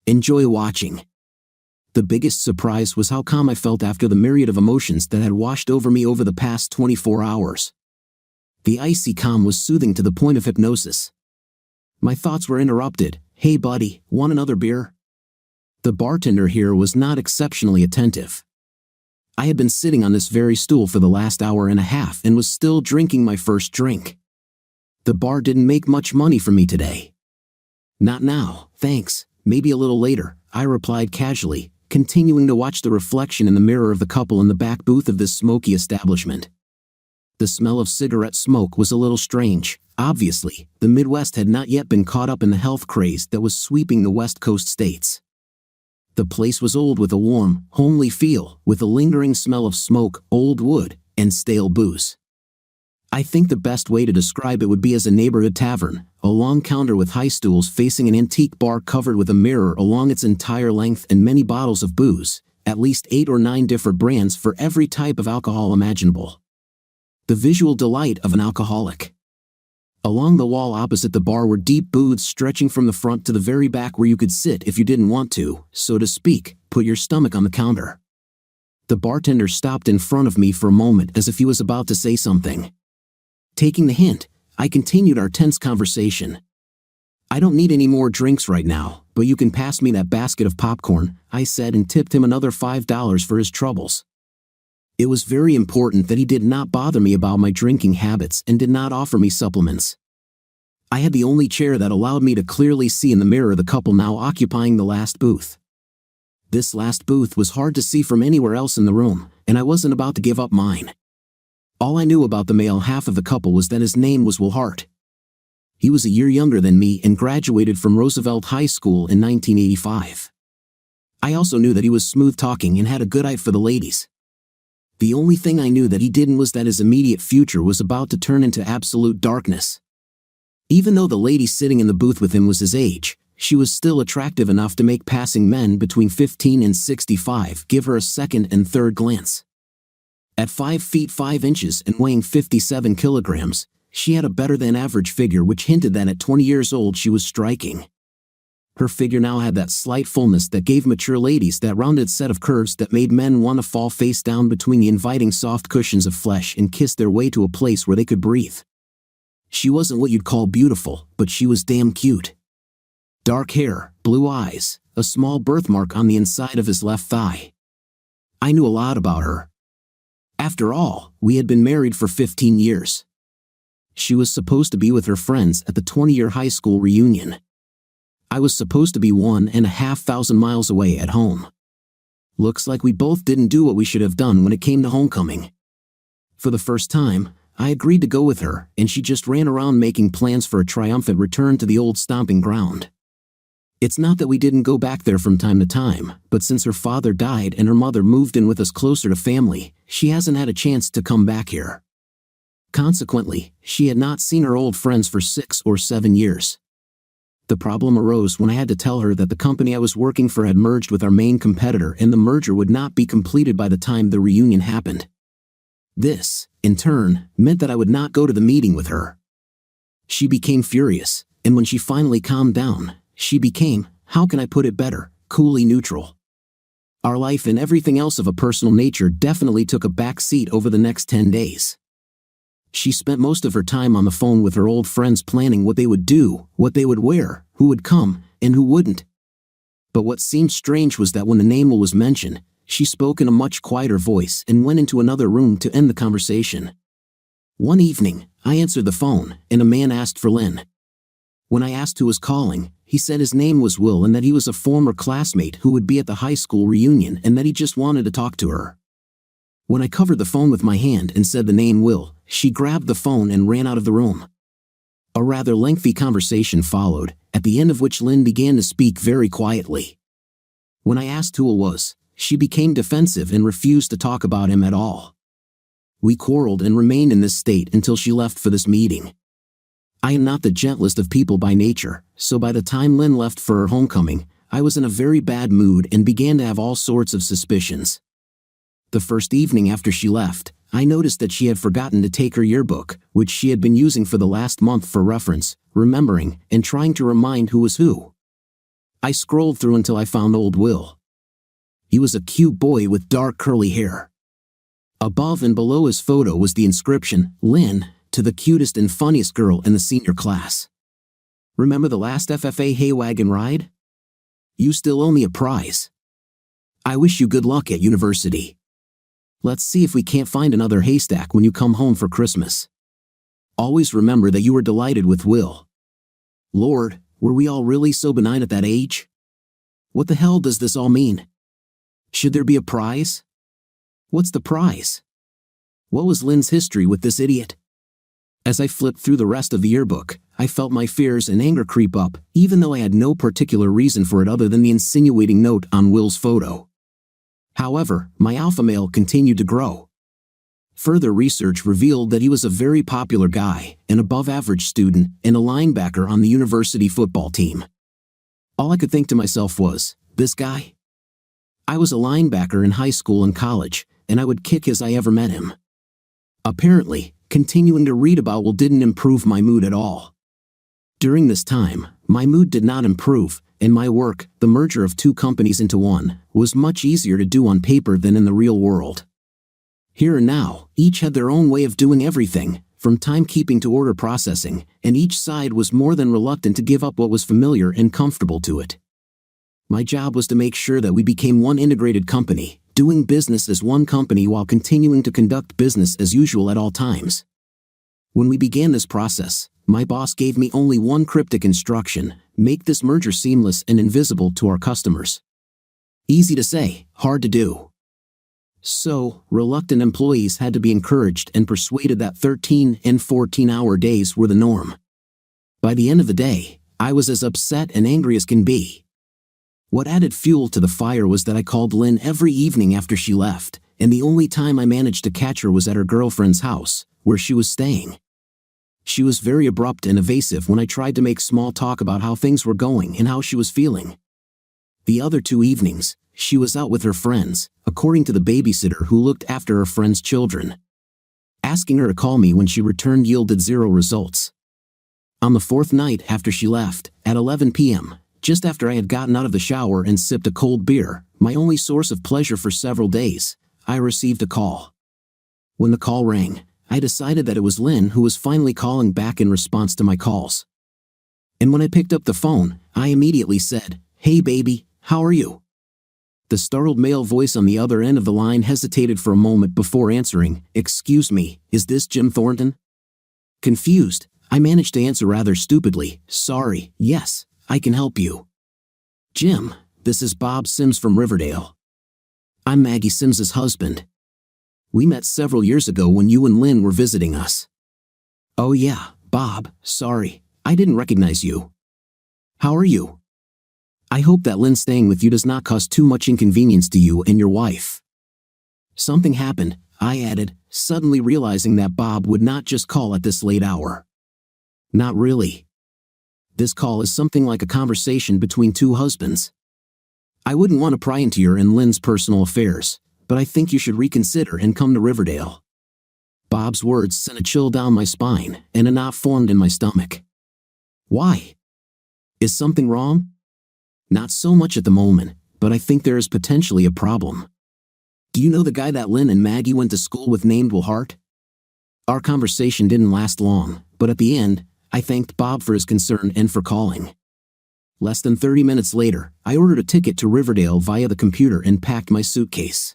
Enjoy watching. The biggest surprise was how calm I felt after the myriad of emotions that had washed over me over the past 24 hours. The icy calm was soothing to the point of hypnosis. My thoughts were interrupted. "Hey buddy, want another beer?" The bartender here was not exceptionally attentive. I had been sitting on this very stool for the last hour and a half and was still drinking my first drink. The bar didn't make much money from me today. "Not now, thanks, maybe a little later," I replied casually, continuing to watch the reflection in the mirror of the couple in the back booth of this smoky establishment. The smell of cigarette smoke was a little strange. Obviously, the Midwest had not yet been caught up in the health craze that was sweeping the West Coast states. The place was old with a warm, homely feel, with a lingering smell of smoke, old wood, and stale booze. I think the best way to describe it would be as a neighborhood tavern, a long counter with high stools facing an antique bar covered with a mirror along its entire length and many bottles of booze, at least 8 or 9 different brands for every type of alcohol imaginable. The visual delight of an alcoholic. Along the wall opposite the bar were deep booths stretching from the front to the very back where you could sit if you didn't want to, so to speak, put your stomach on the counter. The bartender stopped in front of me for a moment as if he was about to say something. Taking the hint, I continued our tense conversation. "I don't need any more drinks right now, but you can pass me that basket of popcorn," I said, and tipped him another $5 for his troubles. It was very important that he did not bother me about my drinking habits and did not offer me supplements. I had the only chair that allowed me to clearly see in the mirror the couple now occupying the last booth. This last booth was hard to see from anywhere else in the room, and I wasn't about to give up mine. All I knew about the male half of the couple was that his name was Will Hart. He was a year younger than me and graduated from Roosevelt High School in 1985. I also knew that he was smooth-talking and had a good eye for the ladies. The only thing I knew that he didn't was that his immediate future was about to turn into absolute darkness. Even though the lady sitting in the booth with him was his age, she was still attractive enough to make passing men between 15 and 65 give her a second and third glance. At 5 feet 5 inches and weighing 57 kilograms, she had a better-than-average figure which hinted that at 20 years old she was striking. Her figure now had that slight fullness that gave mature ladies that rounded set of curves that made men want to fall face down between the inviting soft cushions of flesh and kiss their way to a place where they could breathe. She wasn't what you'd call beautiful, but she was damn cute. Dark hair, blue eyes, a small birthmark on the inside of his left thigh. I knew a lot about her. After all, we had been married for 15 years. She was supposed to be with her friends at the 20-year high school reunion. I was supposed to be 1,500 miles away at home. Looks like we both didn't do what we should have done when it came to homecoming. For the first time, I agreed to go with her, and she just ran around making plans for a triumphant return to the old stomping ground. It's not that we didn't go back there from time to time, but since her father died and her mother moved in with us closer to family, she hasn't had a chance to come back here. Consequently, she had not seen her old friends for 6 or 7 years. The problem arose when I had to tell her that the company I was working for had merged with our main competitor and the merger would not be completed by the time the reunion happened. This, in turn, meant that I would not go to the meeting with her. She became furious, and when she finally calmed down, she became, how can I put it better, coolly neutral. Our life and everything else of a personal nature definitely took a back seat over the next 10 days. She spent most of her time on the phone with her old friends planning what they would do, what they would wear, who would come, and who wouldn't. But what seemed strange was that when the name was mentioned, she spoke in a much quieter voice and went into another room to end the conversation. One evening, I answered the phone, and a man asked for Lynn. When I asked who was calling, he said his name was Will and that he was a former classmate who would be at the high school reunion and that he just wanted to talk to her. When I covered the phone with my hand and said the name Will, she grabbed the phone and ran out of the room. A rather lengthy conversation followed, at the end of which Lynn began to speak very quietly. When I asked who it was, she became defensive and refused to talk about him at all. We quarreled and remained in this state until she left for this meeting. I am not the gentlest of people by nature, so by the time Lynn left for her homecoming, I was in a very bad mood and began to have all sorts of suspicions. The first evening after she left, I noticed that she had forgotten to take her yearbook, which she had been using for the last month for reference, remembering, and trying to remind who was who. I scrolled through until I found old Will. He was a cute boy with dark curly hair. Above and below his photo was the inscription, "Lynn, to the cutest and funniest girl in the senior class. Remember the last FFA hay wagon ride? You still owe me a prize. I wish you good luck at university. Let's see if we can't find another haystack when you come home for Christmas. Always remember that you were delighted with Will." Lord, were we all really so benign at that age? What the hell does this all mean? Should there be a prize? What's the prize? What was Lynn's history with this idiot? As I flipped through the rest of the yearbook, I felt my fears and anger creep up, even though I had no particular reason for it other than the insinuating note on Will's photo. However, my alpha male continued to grow. Further research revealed that he was a very popular guy, an above-average student, and a linebacker on the university football team. All I could think to myself was, this guy? I was a linebacker in high school and college, and I would kick as I ever met him. Apparently, continuing to read about Will didn't improve my mood at all. During this time, my mood did not improve, and my work, the merger of two companies into one, was much easier to do on paper than in the real world. Here and now, each had their own way of doing everything, from timekeeping to order processing, and each side was more than reluctant to give up what was familiar and comfortable to it. My job was to make sure that we became one integrated company, doing business as one company while continuing to conduct business as usual at all times. When we began this process, my boss gave me only one cryptic instruction: make this merger seamless and invisible to our customers. Easy to say, hard to do. So, reluctant employees had to be encouraged and persuaded that 13 and 14-hour days were the norm. By the end of the day, I was as upset and angry as can be. What added fuel to the fire was that I called Lynn every evening after she left, and the only time I managed to catch her was at her girlfriend's house, where she was staying. She was very abrupt and evasive when I tried to make small talk about how things were going and how she was feeling. The other 2 evenings, she was out with her friends, according to the babysitter who looked after her friends' children. Asking her to call me when she returned yielded 0 results. On the 4th night after she left, at 11 p.m., just after I had gotten out of the shower and sipped a cold beer, my only source of pleasure for several days, I received a call. When the call rang, I decided that it was Lynn who was finally calling back in response to my calls. And when I picked up the phone, I immediately said, "Hey baby, how are you?" The startled male voice on the other end of the line hesitated for a moment before answering, "Excuse me, is this Jim Thornton?" Confused, I managed to answer rather stupidly, "Sorry, yes, I can help you." "Jim, this is Bob Sims from Riverdale. I'm Maggie Sims's husband. We met several years ago when you and Lynn were visiting us." "Oh yeah, Bob, sorry, I didn't recognize you. How are you? I hope that Lynn staying with you does not cause too much inconvenience to you and your wife." Something happened, I added, suddenly realizing that Bob would not just call at this late hour. "Not really. This call is something like a conversation between 2 husbands. I wouldn't want to pry into your and Lynn's personal affairs, but I think you should reconsider and come to Riverdale." Bob's words sent a chill down my spine, and a knot formed in my stomach. "Why? Is something wrong?" "Not so much at the moment, but I think there is potentially a problem. Do you know the guy that Lynn and Maggie went to school with named Will Hart?" Our conversation didn't last long, but at the end, I thanked Bob for his concern and for calling. Less than 30 minutes later, I ordered a ticket to Riverdale via the computer and packed my suitcase.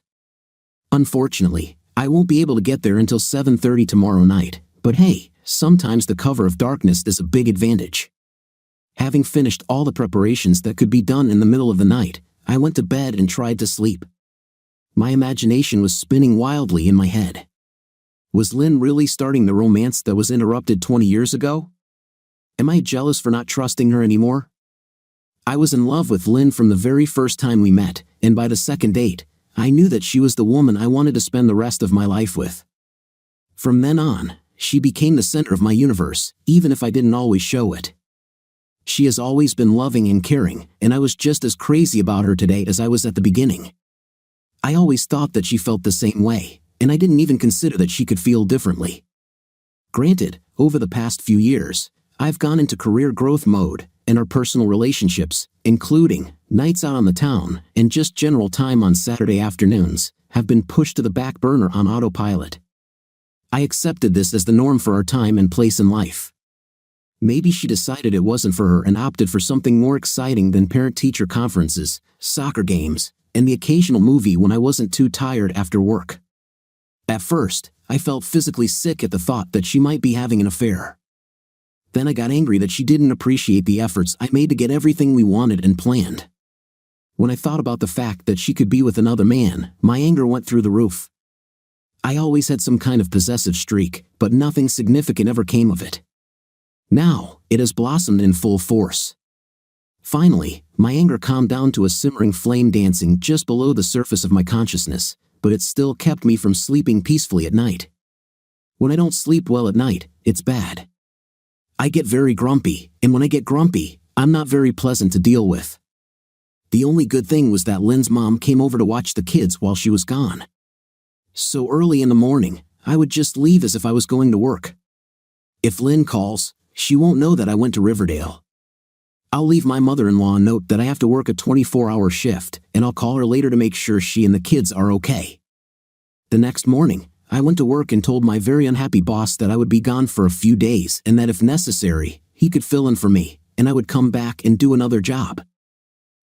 Unfortunately, I won't be able to get there until 7:30 tomorrow night, but hey, sometimes the cover of darkness is a big advantage. Having finished all the preparations that could be done in the middle of the night, I went to bed and tried to sleep. My imagination was spinning wildly in my head. Was Lynn really starting the romance that was interrupted 20 years ago? Am I jealous for not trusting her anymore? I was in love with Lynn from the very first time we met, and by the second date, I knew that she was the woman I wanted to spend the rest of my life with. From then on, she became the center of my universe, even if I didn't always show it. She has always been loving and caring, and I was just as crazy about her today as I was at the beginning. I always thought that she felt the same way, and I didn't even consider that she could feel differently. Granted, over the past few years, I've gone into career growth mode, and our personal relationships, including nights out on the town and just general time on Saturday afternoons, have been pushed to the back burner on autopilot. I accepted this as the norm for our time and place in life. Maybe she decided it wasn't for her and opted for something more exciting than parent-teacher conferences, soccer games, and the occasional movie when I wasn't too tired after work. At first, I felt physically sick at the thought that she might be having an affair. Then I got angry that she didn't appreciate the efforts I made to get everything we wanted and planned. When I thought about the fact that she could be with another man, my anger went through the roof. I always had some kind of possessive streak, but nothing significant ever came of it. Now, it has blossomed in full force. Finally, my anger calmed down to a simmering flame dancing just below the surface of my consciousness, but it still kept me from sleeping peacefully at night. When I don't sleep well at night, it's bad. I get very grumpy, and when I get grumpy, I'm not very pleasant to deal with. The only good thing was that Lynn's mom came over to watch the kids while she was gone. So early in the morning, I would just leave as if I was going to work. If Lynn calls, she won't know that I went to Riverdale. I'll leave my mother-in-law a note that I have to work a 24-hour shift, and I'll call her later to make sure she and the kids are okay. The next morning, I went to work and told my very unhappy boss that I would be gone for a few days and that if necessary, he could fill in for me, and I would come back and do another job.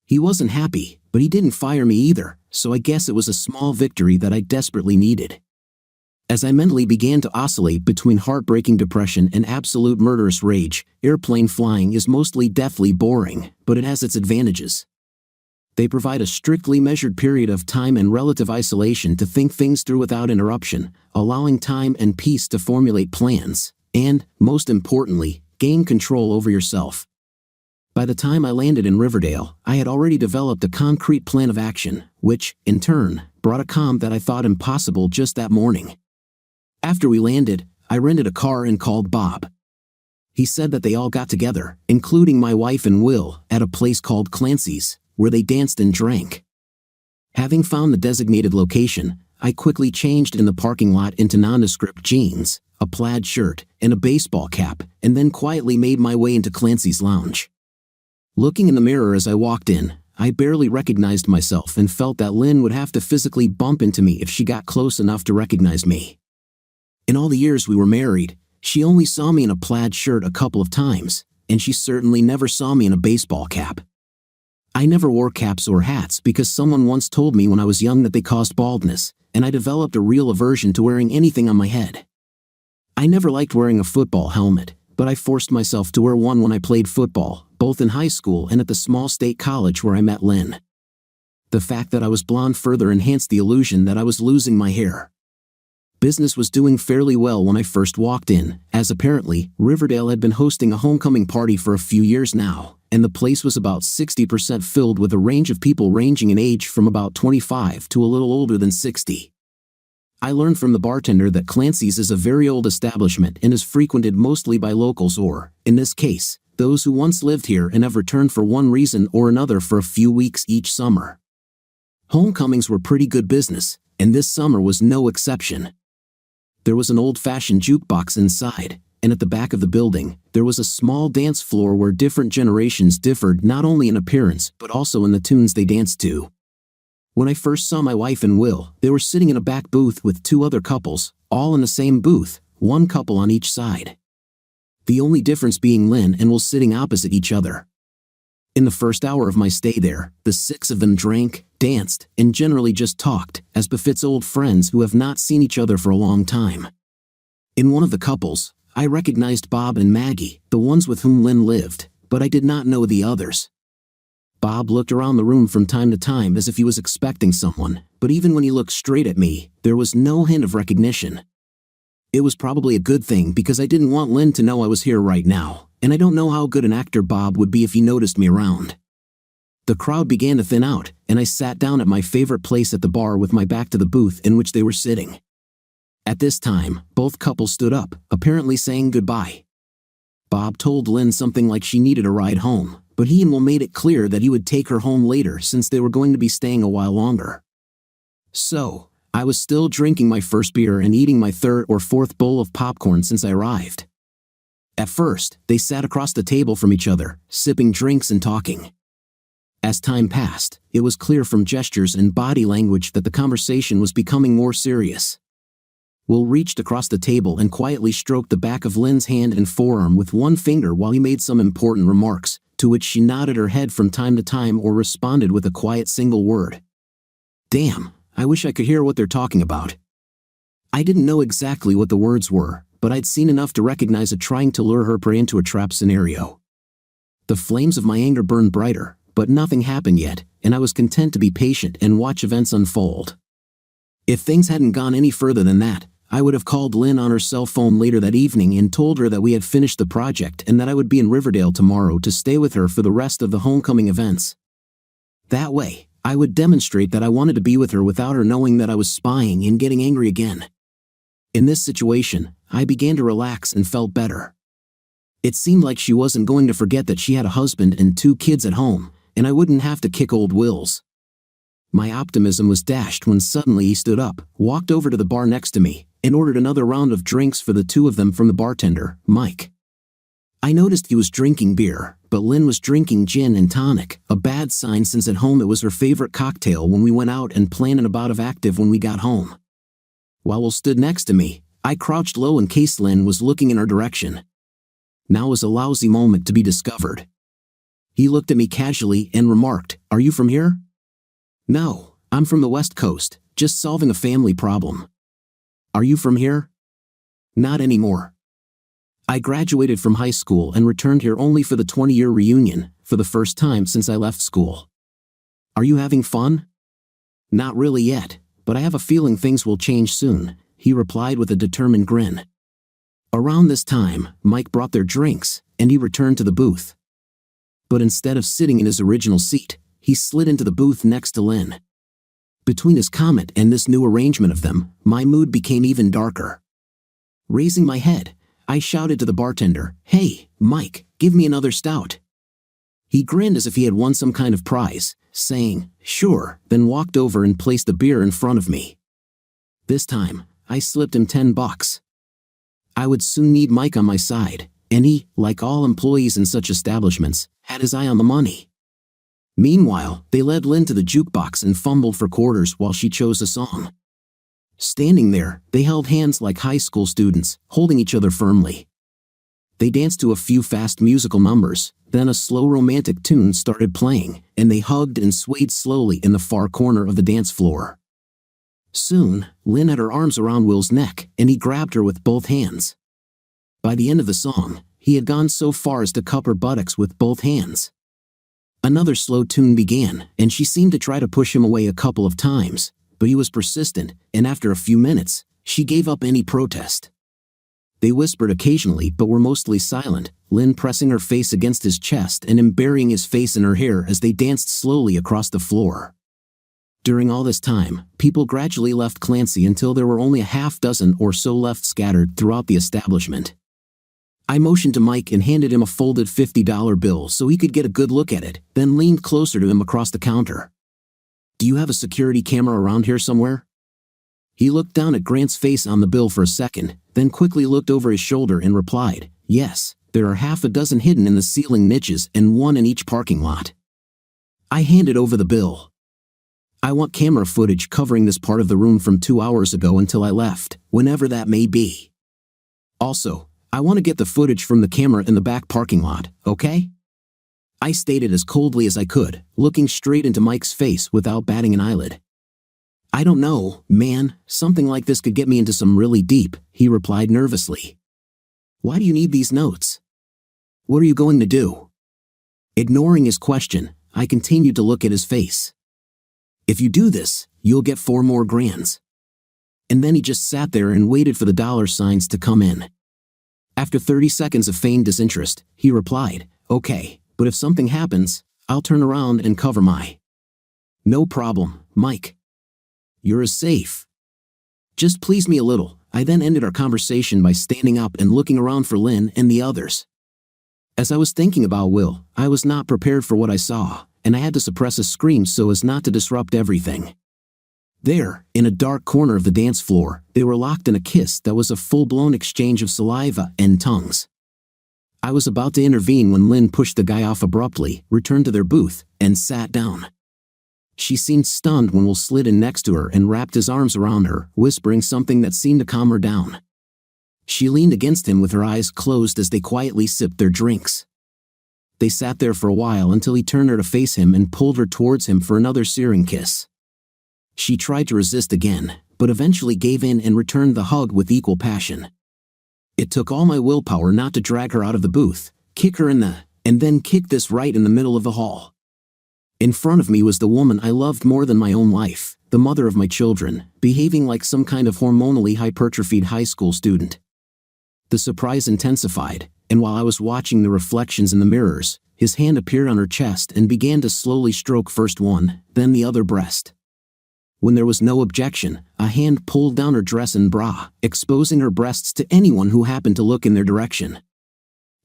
He wasn't happy, but he didn't fire me either, so I guess it was a small victory that I desperately needed. As I mentally began to oscillate between heartbreaking depression and absolute murderous rage, airplane flying is mostly deathly boring, but it has its advantages. They provide a strictly measured period of time and relative isolation to think things through without interruption, allowing time and peace to formulate plans, and, most importantly, gain control over yourself. By the time I landed in Riverdale, I had already developed a concrete plan of action, which, in turn, brought a calm that I thought impossible just that morning. After we landed, I rented a car and called Bob. He said that they all got together, including my wife and Will, at a place called Clancy's, where they danced and drank. Having found the designated location, I quickly changed in the parking lot into nondescript jeans, a plaid shirt, and a baseball cap, and then quietly made my way into Clancy's lounge. Looking in the mirror as I walked in, I barely recognized myself and felt that Lynn would have to physically bump into me if she got close enough to recognize me. In all the years we were married, she only saw me in a plaid shirt a couple of times, and she certainly never saw me in a baseball cap. I never wore caps or hats because someone once told me when I was young that they caused baldness, and I developed a real aversion to wearing anything on my head. I never liked wearing a football helmet, but I forced myself to wear one when I played football, both in high school and at the small state college where I met Lynn. The fact that I was blonde further enhanced the illusion that I was losing my hair. Business was doing fairly well when I first walked in, as apparently, Riverdale had been hosting a homecoming party for a few years now, and the place was about 60% filled with a range of people ranging in age from about 25 to a little older than 60. I learned from the bartender that Clancy's is a very old establishment and is frequented mostly by locals or, in this case, those who once lived here and have returned for one reason or another for a few weeks each summer. Homecomings were pretty good business, and this summer was no exception. There was an old-fashioned jukebox inside, and at the back of the building, there was a small dance floor where different generations differed not only in appearance but also in the tunes they danced to. When I first saw my wife and Will, they were sitting in a back booth with two other couples, all in the same booth, one couple on each side. The only difference being Lynn and Will sitting opposite each other. In the first hour of my stay there, the six of them drank, danced, and generally just talked, as befits old friends who have not seen each other for a long time. In one of the couples, I recognized Bob and Maggie, the ones with whom Lynn lived, but I did not know the others. Bob looked around the room from time to time as if he was expecting someone, but even when he looked straight at me, there was no hint of recognition. It was probably a good thing because I didn't want Lynn to know I was here right now, and I don't know how good an actor Bob would be if he noticed me around. The crowd began to thin out, and I sat down at my favorite place at the bar with my back to the booth in which they were sitting. At this time, both couples stood up, apparently saying goodbye. Bob told Lynn something like she needed a ride home, but he and Will made it clear that he would take her home later since they were going to be staying a while longer. So, I was still drinking my first beer and eating my third or fourth bowl of popcorn since I arrived. At first, they sat across the table from each other, sipping drinks and talking. As time passed, it was clear from gestures and body language that the conversation was becoming more serious. Will reached across the table and quietly stroked the back of Lynn's hand and forearm with one finger while he made some important remarks, to which she nodded her head from time to time or responded with a quiet single word. Damn, I wish I could hear what they're talking about. I didn't know exactly what the words were, but I'd seen enough to recognize it trying to lure her prey into a trap scenario. The flames of my anger burned brighter, but nothing happened yet, and I was content to be patient and watch events unfold. If things hadn't gone any further than that, I would have called Lynn on her cell phone later that evening and told her that we had finished the project and that I would be in Riverdale tomorrow to stay with her for the rest of the homecoming events. That way, I would demonstrate that I wanted to be with her without her knowing that I was spying and getting angry again. In this situation, I began to relax and felt better. It seemed like she wasn't going to forget that she had a husband and 2 kids at home, and I wouldn't have to kick old Wills. My optimism was dashed when suddenly he stood up, walked over to the bar next to me, and ordered another round of drinks for the 2 of them from the bartender, Mike. I noticed he was drinking beer, but Lynn was drinking gin and tonic, a bad sign since at home it was her favorite cocktail when we went out and planned a bout of active when we got home. While Will stood next to me, I crouched low in case Lynn was looking in our direction. Now was a lousy moment to be discovered. He looked at me casually and remarked, "Are you from here?" "No, I'm from the West Coast, just solving a family problem." "Are you from here?" "Not anymore. I graduated from high school and returned here only for the 20-year reunion, for the first time since I left school." "Are you having fun?" "Not really yet, but I have a feeling things will change soon," he replied with a determined grin. Around this time, Mike brought their drinks, and he returned to the booth. But instead of sitting in his original seat, he slid into the booth next to Lynn. Between his comment and this new arrangement of them, my mood became even darker. Raising my head, I shouted to the bartender, "Hey, Mike, give me another stout." He grinned as if he had won some kind of prize, saying, "Sure," then walked over and placed the beer in front of me. This time, I slipped him $10. I would soon need Mike on my side, and he, like all employees in such establishments, had his eye on the money. Meanwhile, they led Lynn to the jukebox and fumbled for quarters while she chose a song. Standing there, they held hands like high school students, holding each other firmly. They danced to a few fast musical numbers, then a slow romantic tune started playing, and they hugged and swayed slowly in the far corner of the dance floor. Soon, Lynn had her arms around Will's neck, and he grabbed her with both hands. By the end of the song, he had gone so far as to cup her buttocks with both hands. Another slow tune began, and she seemed to try to push him away a couple of times, but he was persistent, and after a few minutes, she gave up any protest. They whispered occasionally but were mostly silent, Lynn pressing her face against his chest and him burying his face in her hair as they danced slowly across the floor. During all this time, people gradually left Clancy until there were only a half dozen or so left scattered throughout the establishment. I motioned to Mike and handed him a folded $50 bill so he could get a good look at it, then leaned closer to him across the counter. "Do you have a security camera around here somewhere?" He looked down at Grant's face on the bill for a second, then quickly looked over his shoulder and replied, "Yes, there are half a dozen hidden in the ceiling niches and one in each parking lot." I handed over the bill. "I want camera footage covering this part of the room from 2 hours ago until I left, whenever that may be. Also, I want to get the footage from the camera in the back parking lot, okay?" I stated as coldly as I could, looking straight into Mike's face without batting an eyelid. "I don't know, man, something like this could get me into some really deep," he replied nervously. "Why do you need these notes? What are you going to do?" Ignoring his question, I continued to look at his face. "If you do this, you'll get 4 more grands." And then he just sat there and waited for the dollar signs to come in. After 30 seconds of feigned disinterest, he replied, "Okay, but if something happens, I'll turn around and cover my—" "No problem, Mike. You're as safe. Just please me a little." I then ended our conversation by standing up and looking around for Lynn and the others. As I was thinking about Will, I was not prepared for what I saw, and I had to suppress a scream so as not to disrupt everything. There, in a dark corner of the dance floor, they were locked in a kiss that was a full-blown exchange of saliva and tongues. I was about to intervene when Lynn pushed the guy off abruptly, returned to their booth, and sat down. She seemed stunned when Will slid in next to her and wrapped his arms around her, whispering something that seemed to calm her down. She leaned against him with her eyes closed as they quietly sipped their drinks. They sat there for a while until he turned her to face him and pulled her towards him for another searing kiss. She tried to resist again, but eventually gave in and returned the hug with equal passion. It took all my willpower not to drag her out of the booth, kick her and then kick this right in the middle of the hall. In front of me was the woman I loved more than my own life, the mother of my children, behaving like some kind of hormonally hypertrophied high school student. The surprise intensified, and while I was watching the reflections in the mirrors, his hand appeared on her chest and began to slowly stroke first one, then the other breast. When there was no objection, a hand pulled down her dress and bra, exposing her breasts to anyone who happened to look in their direction.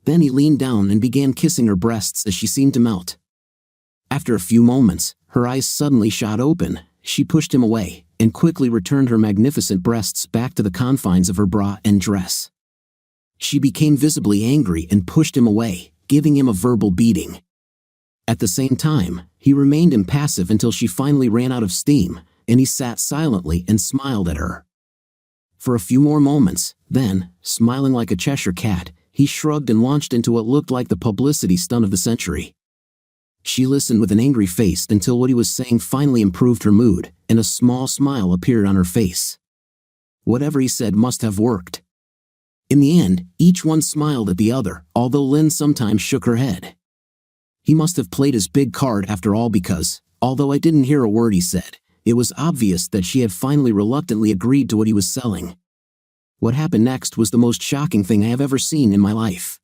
Then he leaned down and began kissing her breasts as she seemed to melt. After a few moments, her eyes suddenly shot open. She pushed him away, and quickly returned her magnificent breasts back to the confines of her bra and dress. She became visibly angry and pushed him away, giving him a verbal beating. At the same time, he remained impassive until she finally ran out of steam, and he sat silently and smiled at her. For a few more moments, then, smiling like a Cheshire cat, he shrugged and launched into what looked like the publicity stunt of the century. She listened with an angry face until what he was saying finally improved her mood, and a small smile appeared on her face. Whatever he said must have worked. In the end, each one smiled at the other, although Lynn sometimes shook her head. He must have played his big card after all because, although I didn't hear a word he said, it was obvious that she had finally reluctantly agreed to what he was selling. What happened next was the most shocking thing I have ever seen in my life.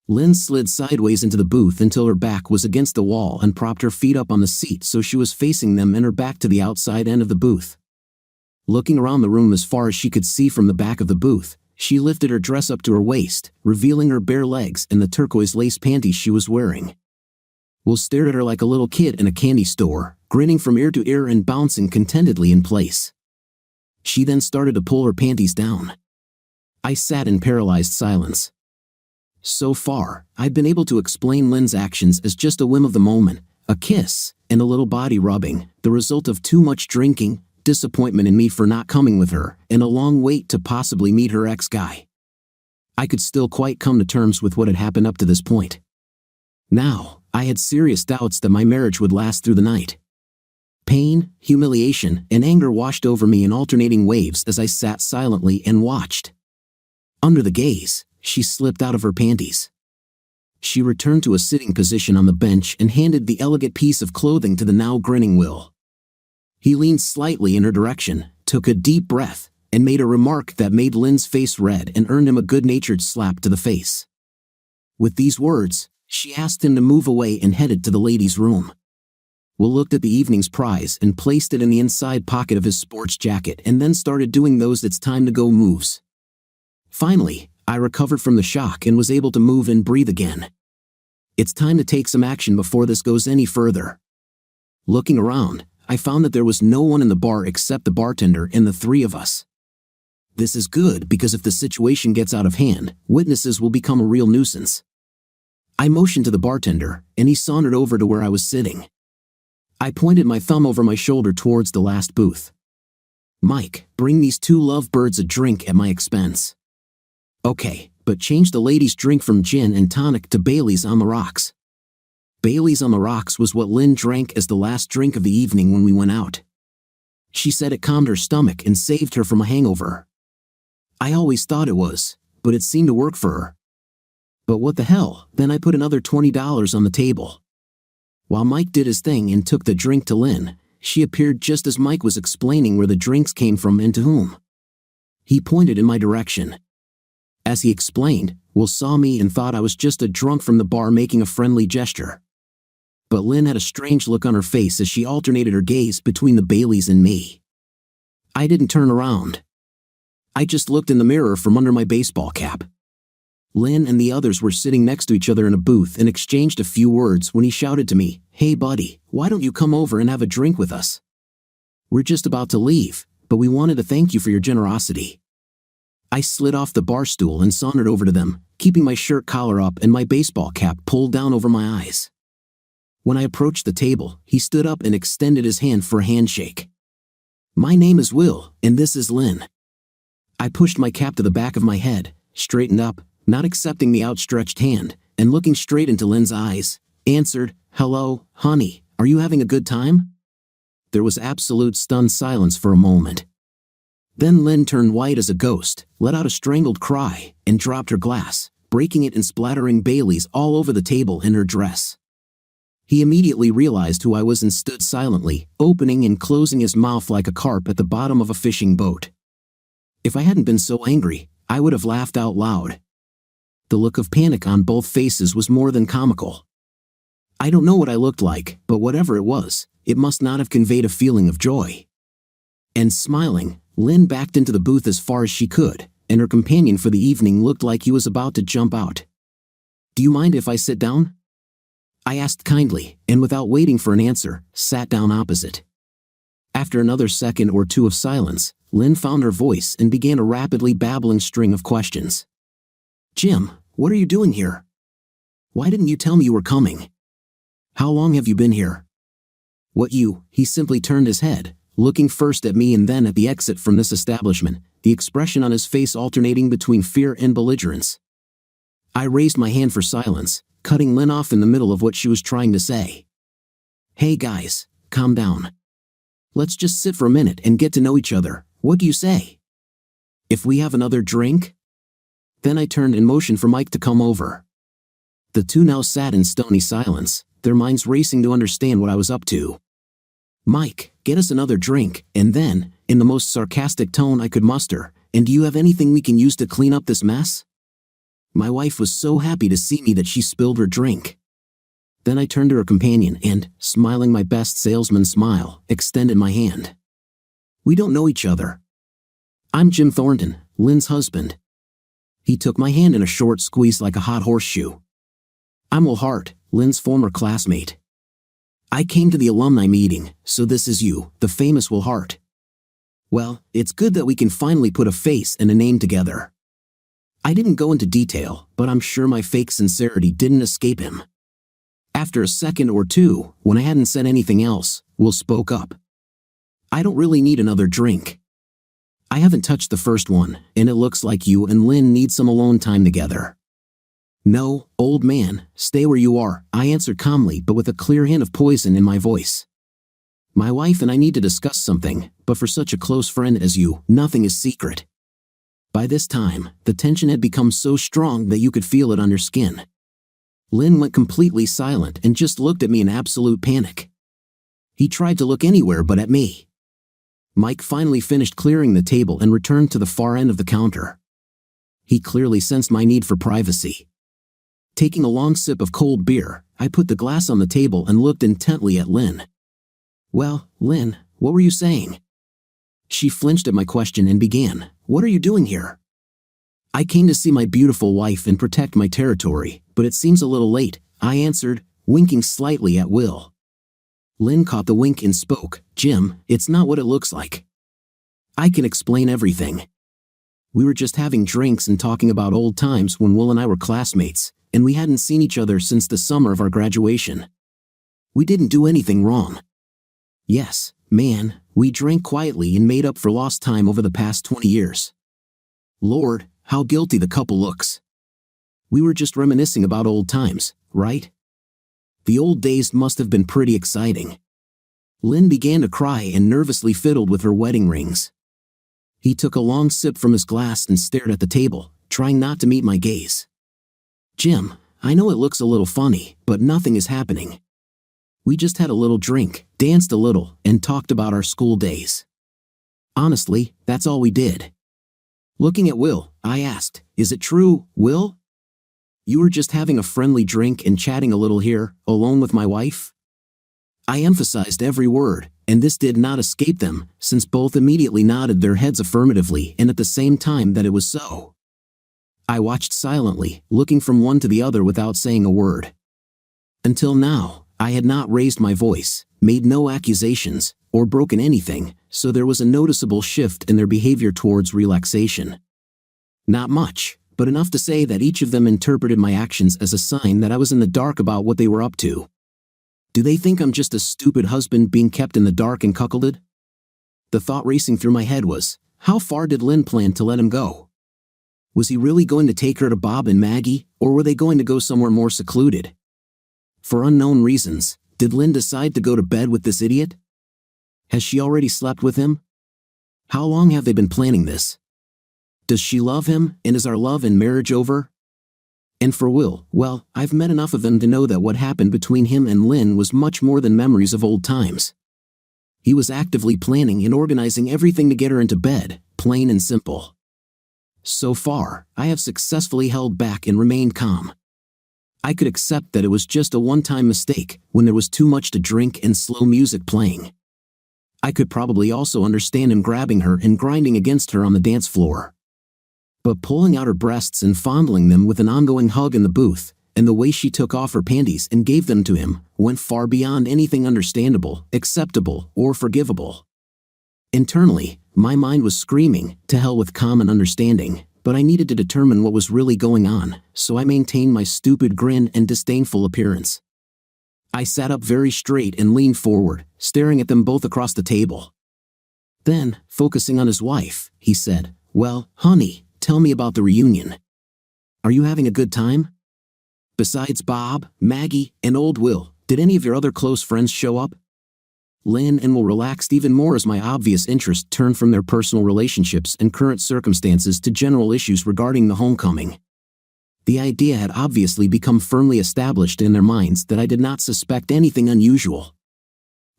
Lynn slid sideways into the booth until her back was against the wall and propped her feet up on the seat so she was facing them and her back to the outside end of the booth. Looking around the room as far as she could see from the back of the booth, she lifted her dress up to her waist, revealing her bare legs and the turquoise lace panties she was wearing. Will stared at her like a little kid in a candy store, grinning from ear to ear and bouncing contentedly in place. She then started to pull her panties down. I sat in paralyzed silence. So far, I'd been able to explain Lynn's actions as just a whim of the moment, a kiss, and a little body rubbing, the result of too much drinking, disappointment in me for not coming with her, and a long wait to possibly meet her ex-guy. I could still quite come to terms with what had happened up to this point. Now, I had serious doubts that my marriage would last through the night. Pain, humiliation, and anger washed over me in alternating waves as I sat silently and watched. Under the gaze, she slipped out of her panties. She returned to a sitting position on the bench and handed the elegant piece of clothing to the now grinning Will. He leaned slightly in her direction, took a deep breath, and made a remark that made Lynn's face red and earned him a good-natured slap to the face. With these words, she asked him to move away and headed to the ladies' room. Will looked at the evening's prize and placed it in the inside pocket of his sports jacket and then started doing those "it's time to go" moves. Finally, I recovered from the shock and was able to move and breathe again. It's time to take some action before this goes any further. Looking around, I found that there was no one in the bar except the bartender and the three of us. This is good because if the situation gets out of hand, witnesses will become a real nuisance. I motioned to the bartender, and he sauntered over to where I was sitting. I pointed my thumb over my shoulder towards the last booth. "Mike, bring these two lovebirds a drink at my expense." "Okay, but change the lady's drink from gin and tonic to Bailey's on the rocks." Bailey's on the rocks was what Lynn drank as the last drink of the evening when we went out. She said it calmed her stomach and saved her from a hangover. I always thought it was, but it seemed to work for her. But what the hell, then I put another $20 on the table. While Mike did his thing and took the drink to Lynn, she appeared just as Mike was explaining where the drinks came from and to whom. He pointed in my direction. As he explained, Will saw me and thought I was just a drunk from the bar making a friendly gesture. But Lynn had a strange look on her face as she alternated her gaze between the Baileys and me. I didn't turn around. I just looked in the mirror from under my baseball cap. Lynn and the others were sitting next to each other in a booth and exchanged a few words when he shouted to me, "Hey buddy, why don't you come over and have a drink with us? We're just about to leave, but we wanted to thank you for your generosity." I slid off the bar stool and sauntered over to them, keeping my shirt collar up and my baseball cap pulled down over my eyes. When I approached the table, he stood up and extended his hand for a handshake. "My name is Will, and this is Lynn." I pushed my cap to the back of my head, straightened up, not accepting the outstretched hand, and looking straight into Lynn's eyes, answered, "Hello, honey, are you having a good time?" There was absolute stunned silence for a moment. Then Lynn turned white as a ghost, let out a strangled cry, and dropped her glass, breaking it and splattering Bailey's all over the table and her dress. He immediately realized who I was and stood silently, opening and closing his mouth like a carp at the bottom of a fishing boat. If I hadn't been so angry, I would have laughed out loud. The look of panic on both faces was more than comical. I don't know what I looked like, but whatever it was, it must not have conveyed a feeling of joy. And smiling, Lynn backed into the booth as far as she could, and her companion for the evening looked like he was about to jump out. "Do you mind if I sit down?" I asked kindly, and without waiting for an answer, sat down opposite. After another second or two of silence, Lynn found her voice and began a rapidly babbling string of questions. "Jim, what are you doing here? Why didn't you tell me you were coming? How long have you been here? What you?" He simply turned his head, looking first at me and then at the exit from this establishment, the expression on his face alternating between fear and belligerence. I raised my hand for silence, cutting Lynn off in the middle of what she was trying to say. "Hey guys, calm down. Let's just sit for a minute and get to know each other. What do you say? If we have another drink?" Then I turned and motioned for Mike to come over. The two now sat in stony silence, their minds racing to understand what I was up to. "Mike, get us another drink," and then, in the most sarcastic tone I could muster, "And do you have anything we can use to clean up this mess?" My wife was so happy to see me that she spilled her drink. Then I turned to her companion and, smiling my best salesman smile, extended my hand. "We don't know each other. I'm Jim Thornton, Lynn's husband." He took my hand in a short squeeze like a hot horseshoe. "I'm Will Hart, Lynn's former classmate. I came to the alumni meeting, so this is you, the famous Will Hart. Well, it's good that we can finally put a face and a name together." I didn't go into detail, but I'm sure my fake sincerity didn't escape him. After a second or two, when I hadn't said anything else, Will spoke up. "I don't really need another drink. I haven't touched the first one, and it looks like you and Lynn need some alone time together." "No, old man, stay where you are," I answered calmly but with a clear hint of poison in my voice. "My wife and I need to discuss something, but for such a close friend as you, nothing is secret." By this time, the tension had become so strong that you could feel it on your skin. Lynn went completely silent and just looked at me in absolute panic. He tried to look anywhere but at me. Mike finally finished clearing the table and returned to the far end of the counter. He clearly sensed my need for privacy. Taking a long sip of cold beer, I put the glass on the table and looked intently at Lynn. "Well, Lynn, what were you saying?" She flinched at my question and began, "What are you doing here?" "I came to see my beautiful wife and protect my territory, but it seems a little late," I answered, winking slightly at Will. Lynn caught the wink and spoke, "Jim, it's not what it looks like. I can explain everything. We were just having drinks and talking about old times when Will and I were classmates, and we hadn't seen each other since the summer of our graduation. We didn't do anything wrong. Yes, man, we drank quietly and made up for lost time over the past 20 years. Lord, how guilty the couple looks. We were just reminiscing about old times, right? The old days must have been pretty exciting." Lynn began to cry and nervously fiddled with her wedding rings. He took a long sip from his glass and stared at the table, trying not to meet my gaze. "Jim, I know it looks a little funny, but nothing is happening. We just had a little drink, danced a little, and talked about our school days. Honestly, that's all we did." Looking at Will, I asked, "Is it true, Will? You were just having a friendly drink and chatting a little here, alone with my wife?" I emphasized every word, and this did not escape them, since both immediately nodded their heads affirmatively and at the same time that it was so. I watched silently, looking from one to the other without saying a word. Until now, I had not raised my voice, made no accusations, or broken anything, so there was a noticeable shift in their behavior towards relaxation. Not much, but enough to say that each of them interpreted my actions as a sign that I was in the dark about what they were up to. Do they think I'm just a stupid husband being kept in the dark and cuckolded? The thought racing through my head was, how far did Lynn plan to let him go? Was he really going to take her to Bob and Maggie, or were they going to go somewhere more secluded? For unknown reasons, did Lynn decide to go to bed with this idiot? Has she already slept with him? How long have they been planning this? Does she love him, and is our love and marriage over? And for Will, well, I've met enough of them to know that what happened between him and Lynn was much more than memories of old times. He was actively planning and organizing everything to get her into bed, plain and simple. So far, I have successfully held back and remained calm. I could accept that it was just a one-time mistake when there was too much to drink and slow music playing. I could probably also understand him grabbing her and grinding against her on the dance floor. But pulling out her breasts and fondling them with an ongoing hug in the booth, and the way she took off her panties and gave them to him, went far beyond anything understandable, acceptable, or forgivable. Internally, my mind was screaming, to hell with calm and understanding, but I needed to determine what was really going on, so I maintained my stupid grin and disdainful appearance. I sat up very straight and leaned forward, staring at them both across the table. Then, focusing on his wife, he said, "Well, honey, tell me about the reunion. Are you having a good time? Besides Bob, Maggie, and old Will, did any of your other close friends show up?" Lynn and Will relaxed even more as my obvious interest turned from their personal relationships and current circumstances to general issues regarding the homecoming. The idea had obviously become firmly established in their minds that I did not suspect anything unusual.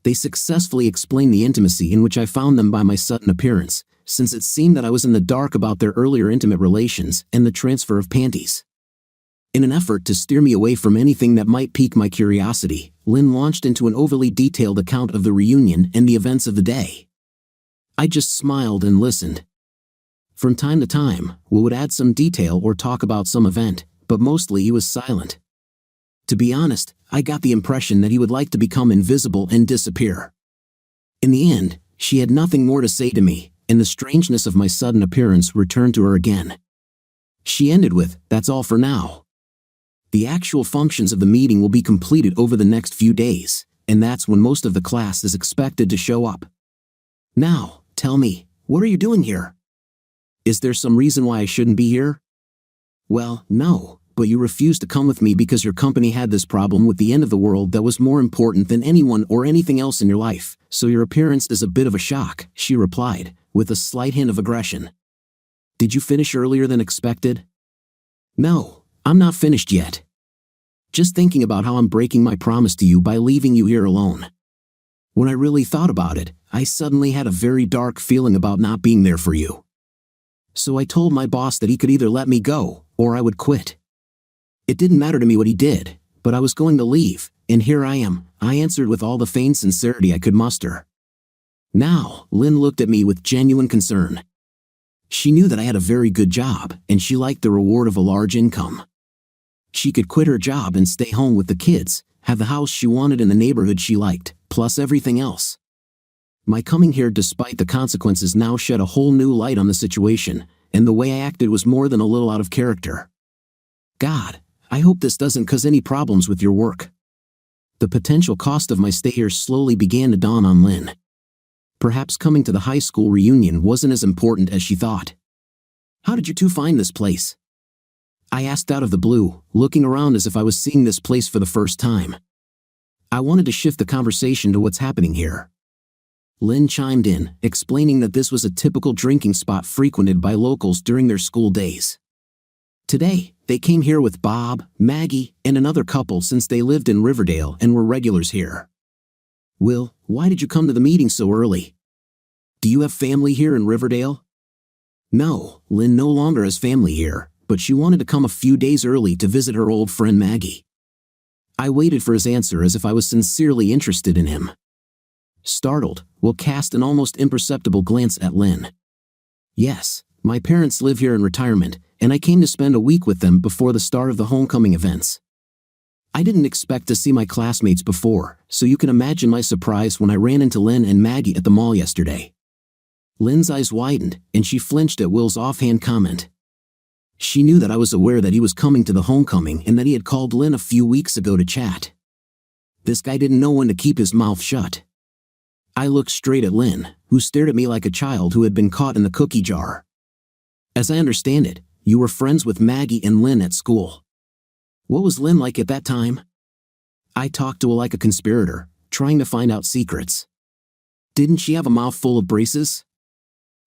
They successfully explained the intimacy in which I found them by my sudden appearance, since it seemed that I was in the dark about their earlier intimate relations and the transfer of panties. In an effort to steer me away from anything that might pique my curiosity, Lynn launched into an overly detailed account of the reunion and the events of the day. I just smiled and listened. From time to time, Will would add some detail or talk about some event, but mostly he was silent. To be honest, I got the impression that he would like to become invisible and disappear. In the end, she had nothing more to say to me, and the strangeness of my sudden appearance returned to her again. She ended with, "That's all for now. The actual functions of the meeting will be completed over the next few days, and that's when most of the class is expected to show up. Now, tell me, what are you doing here? Is there some reason why I shouldn't be here?" "Well, no, but you refused to come with me because your company had this problem with the end of the world that was more important than anyone or anything else in your life, so your appearance is a bit of a shock," she replied, with a slight hint of aggression. "Did you finish earlier than expected?" "No, I'm not finished yet. Just thinking about how I'm breaking my promise to you by leaving you here alone. When I really thought about it, I suddenly had a very dark feeling about not being there for you. So I told my boss that he could either let me go, or I would quit. It didn't matter to me what he did, but I was going to leave, and here I am," I answered with all the feigned sincerity I could muster. Now, Lynn looked at me with genuine concern. She knew that I had a very good job, and she liked the reward of a large income. She could quit her job and stay home with the kids, have the house she wanted in the neighborhood she liked, plus everything else. My coming here despite the consequences now shed a whole new light on the situation, and the way I acted was more than a little out of character. God, I hope this doesn't cause any problems with your work. The potential cost of my stay here slowly began to dawn on Lynn. Perhaps coming to the high school reunion wasn't as important as she thought. "How did you two find this place?" I asked out of the blue, looking around as if I was seeing this place for the first time. I wanted to shift the conversation to what's happening here. Lynn chimed in, explaining that this was a typical drinking spot frequented by locals during their school days. Today, they came here with Bob, Maggie, and another couple since they lived in Riverdale and were regulars here. "Will, why did you come to the meeting so early? Do you have family here in Riverdale?" No, Lynn no longer has family here, but she wanted to come a few days early to visit her old friend Maggie. I waited for his answer as if I was sincerely interested in him. Startled, Will cast an almost imperceptible glance at Lynn. "Yes, my parents live here in retirement, and I came to spend a week with them before the start of the homecoming events. I didn't expect to see my classmates before, so you can imagine my surprise when I ran into Lynn and Maggie at the mall yesterday." Lynn's eyes widened, and she flinched at Will's offhand comment. She knew that I was aware that he was coming to the homecoming and that he had called Lynn a few weeks ago to chat. This guy didn't know when to keep his mouth shut. I looked straight at Lynn, who stared at me like a child who had been caught in the cookie jar. As I understand it, you were friends with Maggie and Lynn at school. What was Lynn like at that time? I talked to her like a conspirator, trying to find out secrets. Didn't she have a mouth full of braces?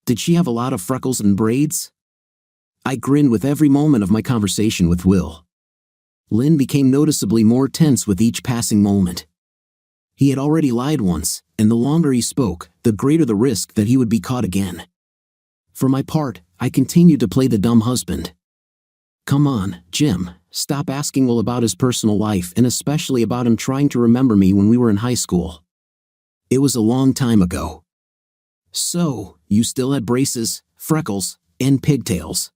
Did she have a lot of freckles and braids? I grinned with every moment of my conversation with Will. Lynn became noticeably more tense with each passing moment. He had already lied once, and the longer he spoke, the greater the risk that he would be caught again. For my part, I continued to play the dumb husband. Come on, Jim, stop asking Will about his personal life and especially about him trying to remember me when we were in high school. It was a long time ago. So, you still had braces, freckles, and pigtails.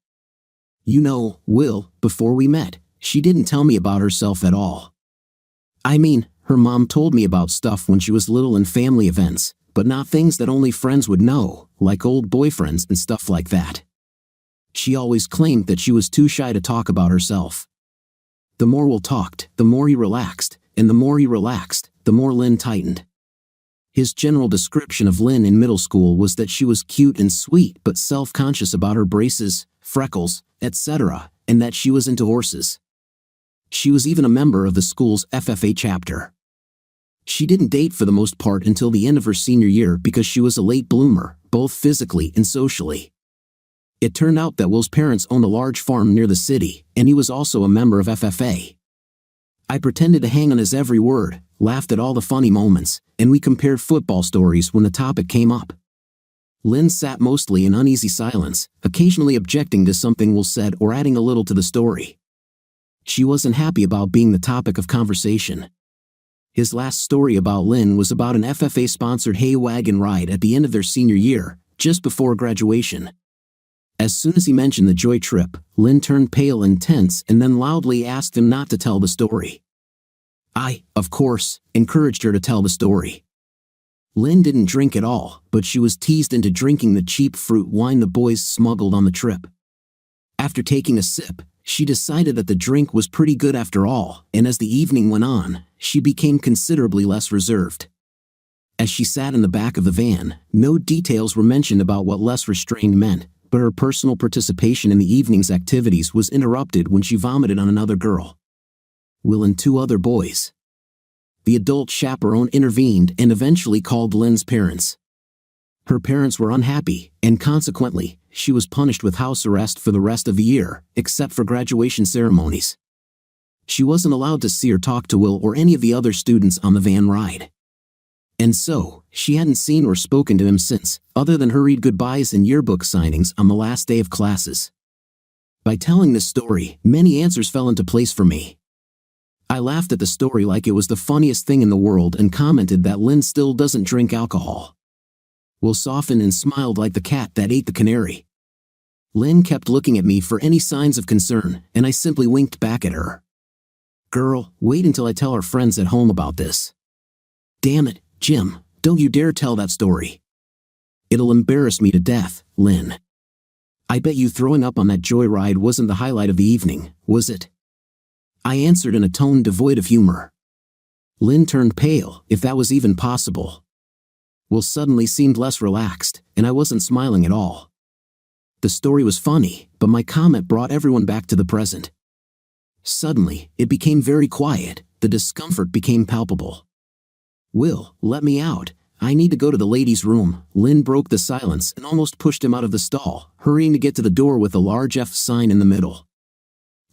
You know, Will, before we met, she didn't tell me about herself at all. I mean, her mom told me about stuff when she was little in family events, but not things that only friends would know, like old boyfriends and stuff like that. She always claimed that she was too shy to talk about herself. The more Will talked, the more he relaxed, and the more he relaxed, the more Lynn tightened. His general description of Lynn in middle school was that she was cute and sweet but self-conscious about her braces, freckles, etc., and that she was into horses. She was even a member of the school's FFA chapter. She didn't date for the most part until the end of her senior year because she was a late bloomer, both physically and socially. It turned out that Will's parents owned a large farm near the city, and he was also a member of FFA. I pretended to hang on his every word, laughed at all the funny moments, and we compared football stories when the topic came up. Lynn sat mostly in uneasy silence, occasionally objecting to something Will said or adding a little to the story. She wasn't happy about being the topic of conversation. His last story about Lynn was about an FFA-sponsored hay wagon ride at the end of their senior year, just before graduation. As soon as he mentioned the joy trip, Lynn turned pale and tense and then loudly asked him not to tell the story. I, of course, encouraged her to tell the story. Lynn didn't drink at all, but she was teased into drinking the cheap fruit wine the boys smuggled on the trip. After taking a sip, she decided that the drink was pretty good after all, and as the evening went on, she became considerably less reserved. As she sat in the back of the van, no details were mentioned about what less restrained meant, but her personal participation in the evening's activities was interrupted when she vomited on another girl. Will and two other boys. The adult chaperone intervened and eventually called Lynn's parents. Her parents were unhappy, and consequently, she was punished with house arrest for the rest of the year, except for graduation ceremonies. She wasn't allowed to see or talk to Will or any of the other students on the van ride. And so, she hadn't seen or spoken to him since, other than hurried goodbyes and yearbook signings on the last day of classes. By telling this story, many answers fell into place for me. I laughed at the story like it was the funniest thing in the world and commented that Lynn still doesn't drink alcohol. Will softened and smiled like the cat that ate the canary. Lynn kept looking at me for any signs of concern, and I simply winked back at her. Girl, wait until I tell our friends at home about this. Damn it, Jim, don't you dare tell that story. It'll embarrass me to death, Lynn. I bet you throwing up on that joyride wasn't the highlight of the evening, was it? I answered in a tone devoid of humor. Lynn turned pale, if that was even possible. Will suddenly seemed less relaxed, and I wasn't smiling at all. The story was funny, but my comment brought everyone back to the present. Suddenly, it became very quiet, the discomfort became palpable. Will, let me out, I need to go to the ladies' room. Lynn broke the silence and almost pushed him out of the stall, hurrying to get to the door with a large F sign in the middle.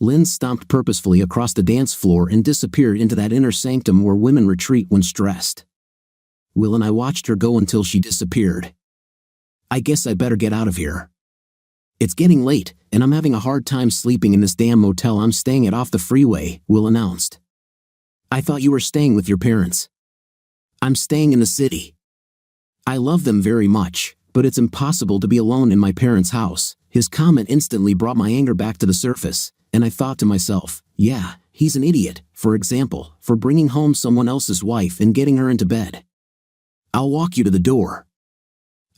Lynn stomped purposefully across the dance floor and disappeared into that inner sanctum where women retreat when stressed. Will and I watched her go until she disappeared. I guess I better get out of here. It's getting late, and I'm having a hard time sleeping in this damn motel I'm staying at off the freeway, Will announced. I thought you were staying with your parents. I'm staying in the city. I love them very much, but it's impossible to be alone in my parents' house. His comment instantly brought my anger back to the surface, and I thought to myself, yeah, he's an idiot, for example, for bringing home someone else's wife and getting her into bed. I'll walk you to the door.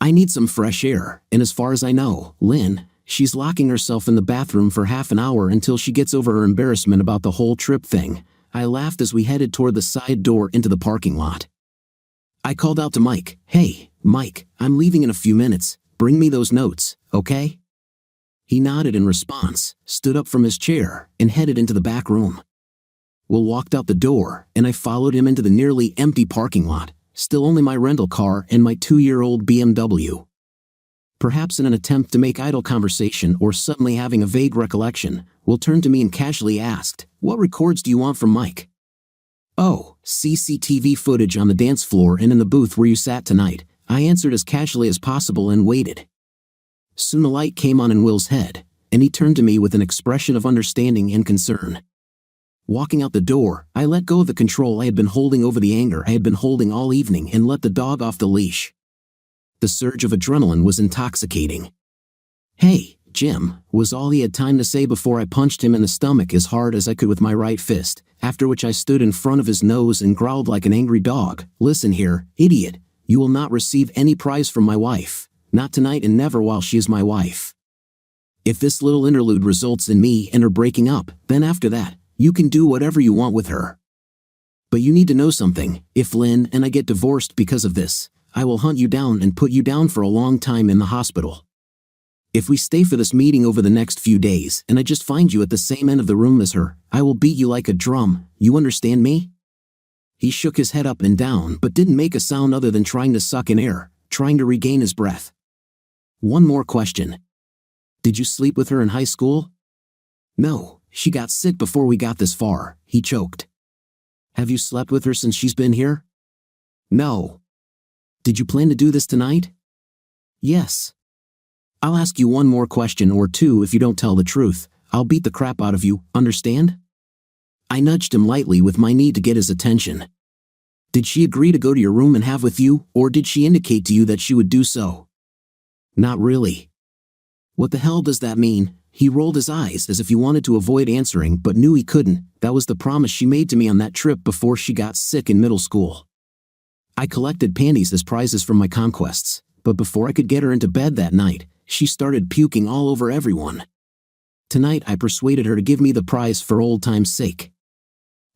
I need some fresh air, and as far as I know, Lynn, She's locking herself in the bathroom for half an hour until she gets over her embarrassment about the whole trip thing." I laughed as we headed toward the side door into the parking lot. I called out to Mike, "Hey, Mike, I'm leaving in a few minutes. Bring me those notes, okay?" He nodded in response, stood up from his chair, and headed into the back room. Will walked out the door, and I followed him into the nearly empty parking lot, still only my rental car and my 2-year-old BMW. Perhaps in an attempt to make idle conversation or suddenly having a vague recollection, Will turned to me and casually asked, "What records do you want from Mike?" "Oh, CCTV footage on the dance floor and in the booth where you sat tonight," I answered as casually as possible and waited. Soon a light came on in Will's head, and he turned to me with an expression of understanding and concern. Walking out the door, I let go of the control I had been holding over the anger I had been holding all evening and let the dog off the leash. The surge of adrenaline was intoxicating. "Hey, Jim," was all he had time to say before I punched him in the stomach as hard as I could with my right fist, after which I stood in front of his nose and growled like an angry dog. "Listen here, idiot, you will not receive any prize from my wife, not tonight and never while she is my wife. If this little interlude results in me and her breaking up, then after that, you can do whatever you want with her. But you need to know something, if Lynn and I get divorced because of this, I will hunt you down and put you down for a long time in the hospital. If we stay for this meeting over the next few days and I just find you at the same end of the room as her, I will beat you like a drum, you understand me?" He shook his head up and down but didn't make a sound other than trying to suck in air, trying to regain his breath. "One more question. Did you sleep with her in high school?" "No, she got sick before we got this far," he choked. "Have you slept with her since she's been here?" "No." "Did you plan to do this tonight?" "Yes." "I'll ask you one more question or two. If you don't tell the truth, I'll beat the crap out of you, understand?" I nudged him lightly with my knee to get his attention. "Did she agree to go to your room and have with you, or did she indicate to you that she would do so?" "Not really." "What the hell does that mean?" He rolled his eyes as if he wanted to avoid answering but knew he couldn't. "That was the promise she made to me on that trip before she got sick in middle school. I collected panties as prizes from my conquests, but before I could get her into bed that night, she started puking all over everyone. Tonight I persuaded her to give me the prize for old time's sake."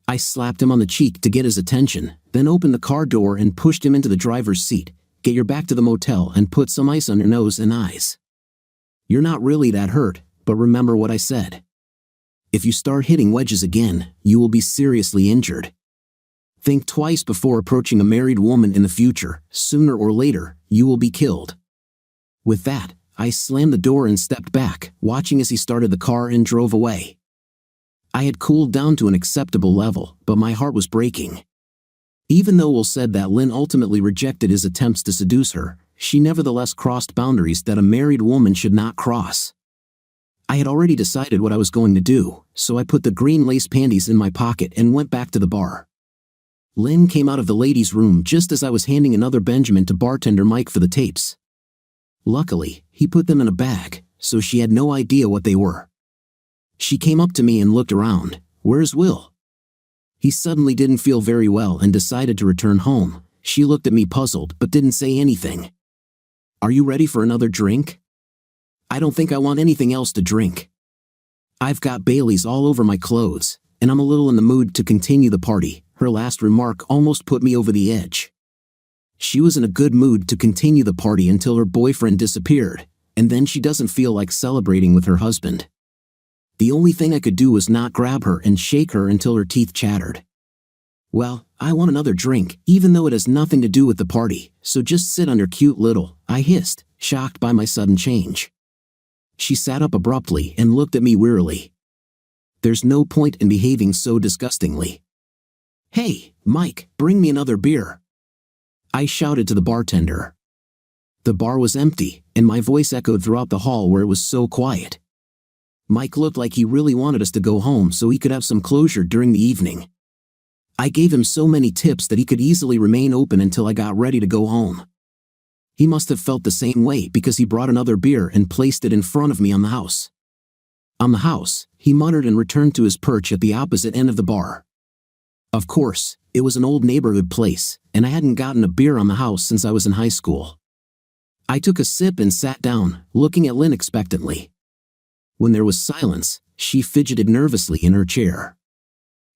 I slapped him on the cheek to get his attention, then opened the car door and pushed him into the driver's seat. "Get your back to the motel and put some ice on your nose and eyes. You're not really that hurt, but remember what I said. If you start hitting wedges again, you will be seriously injured. Think twice before approaching a married woman in the future. Sooner or later, you will be killed." With that, I slammed the door and stepped back, watching as he started the car and drove away. I had cooled down to an acceptable level, but my heart was breaking. Even though Will said that Lynn ultimately rejected his attempts to seduce her, she nevertheless crossed boundaries that a married woman should not cross. I had already decided what I was going to do, so I put the green lace panties in my pocket and went back to the bar. Lynn came out of the ladies' room just as I was handing another Benjamin to bartender Mike for the tapes. Luckily, he put them in a bag, so she had no idea what they were. She came up to me and looked around. "Where's Will?" He suddenly didn't feel very well and decided to return home. She looked at me puzzled but didn't say anything. "Are you ready for another drink?" "I don't think I want anything else to drink. I've got Bailey's all over my clothes, and I'm a little in the mood to continue the party." Her last remark almost put me over the edge. She was in a good mood to continue the party until her boyfriend disappeared, and then she doesn't feel like celebrating with her husband. The only thing I could do was not grab her and shake her until her teeth chattered. "Well, I want another drink, even though it has nothing to do with the party, so just sit on your cute little," I hissed, shocked by my sudden change. She sat up abruptly and looked at me wearily. "There's no point in behaving so disgustingly." "Hey, Mike, bring me another beer," I shouted to the bartender. The bar was empty, and my voice echoed throughout the hall where it was so quiet. Mike looked like he really wanted us to go home so he could have some closure during the evening. I gave him so many tips that he could easily remain open until I got ready to go home. He must have felt the same way because he brought another beer and placed it in front of me on the house. "On the house," he muttered and returned to his perch at the opposite end of the bar. Of course, it was an old neighborhood place, and I hadn't gotten a beer on the house since I was in high school. I took a sip and sat down, looking at Lynn expectantly. When there was silence, she fidgeted nervously in her chair.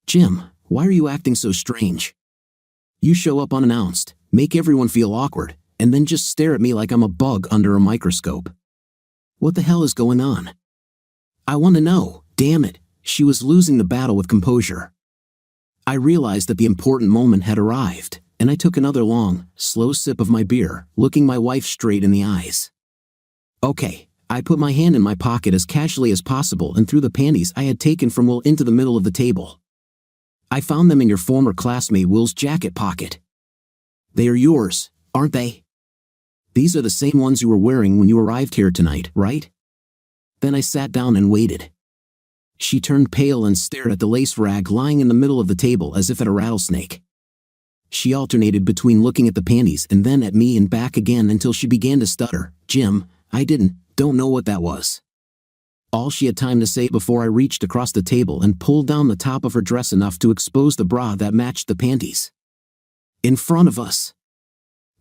"Jim, why are you acting so strange? You show up unannounced, make everyone feel awkward, and then just stare at me like I'm a bug under a microscope. What the hell is going on?" "I want to know, damn it." She was losing the battle with composure. I realized that the important moment had arrived, and I took another long, slow sip of my beer, looking my wife straight in the eyes. "Okay." I put my hand in my pocket as casually as possible and threw the panties I had taken from Will into the middle of the table. "I found them in your former classmate Will's jacket pocket. They are yours, aren't they? These are the same ones you were wearing when you arrived here tonight, right?" Then I sat down and waited. She turned pale and stared at the lace rag lying in the middle of the table as if at a rattlesnake. She alternated between looking at the panties and then at me and back again until she began to stutter. "Jim, I don't know what that was." All she had time to say before I reached across the table and pulled down the top of her dress enough to expose the bra that matched the panties. In front of us.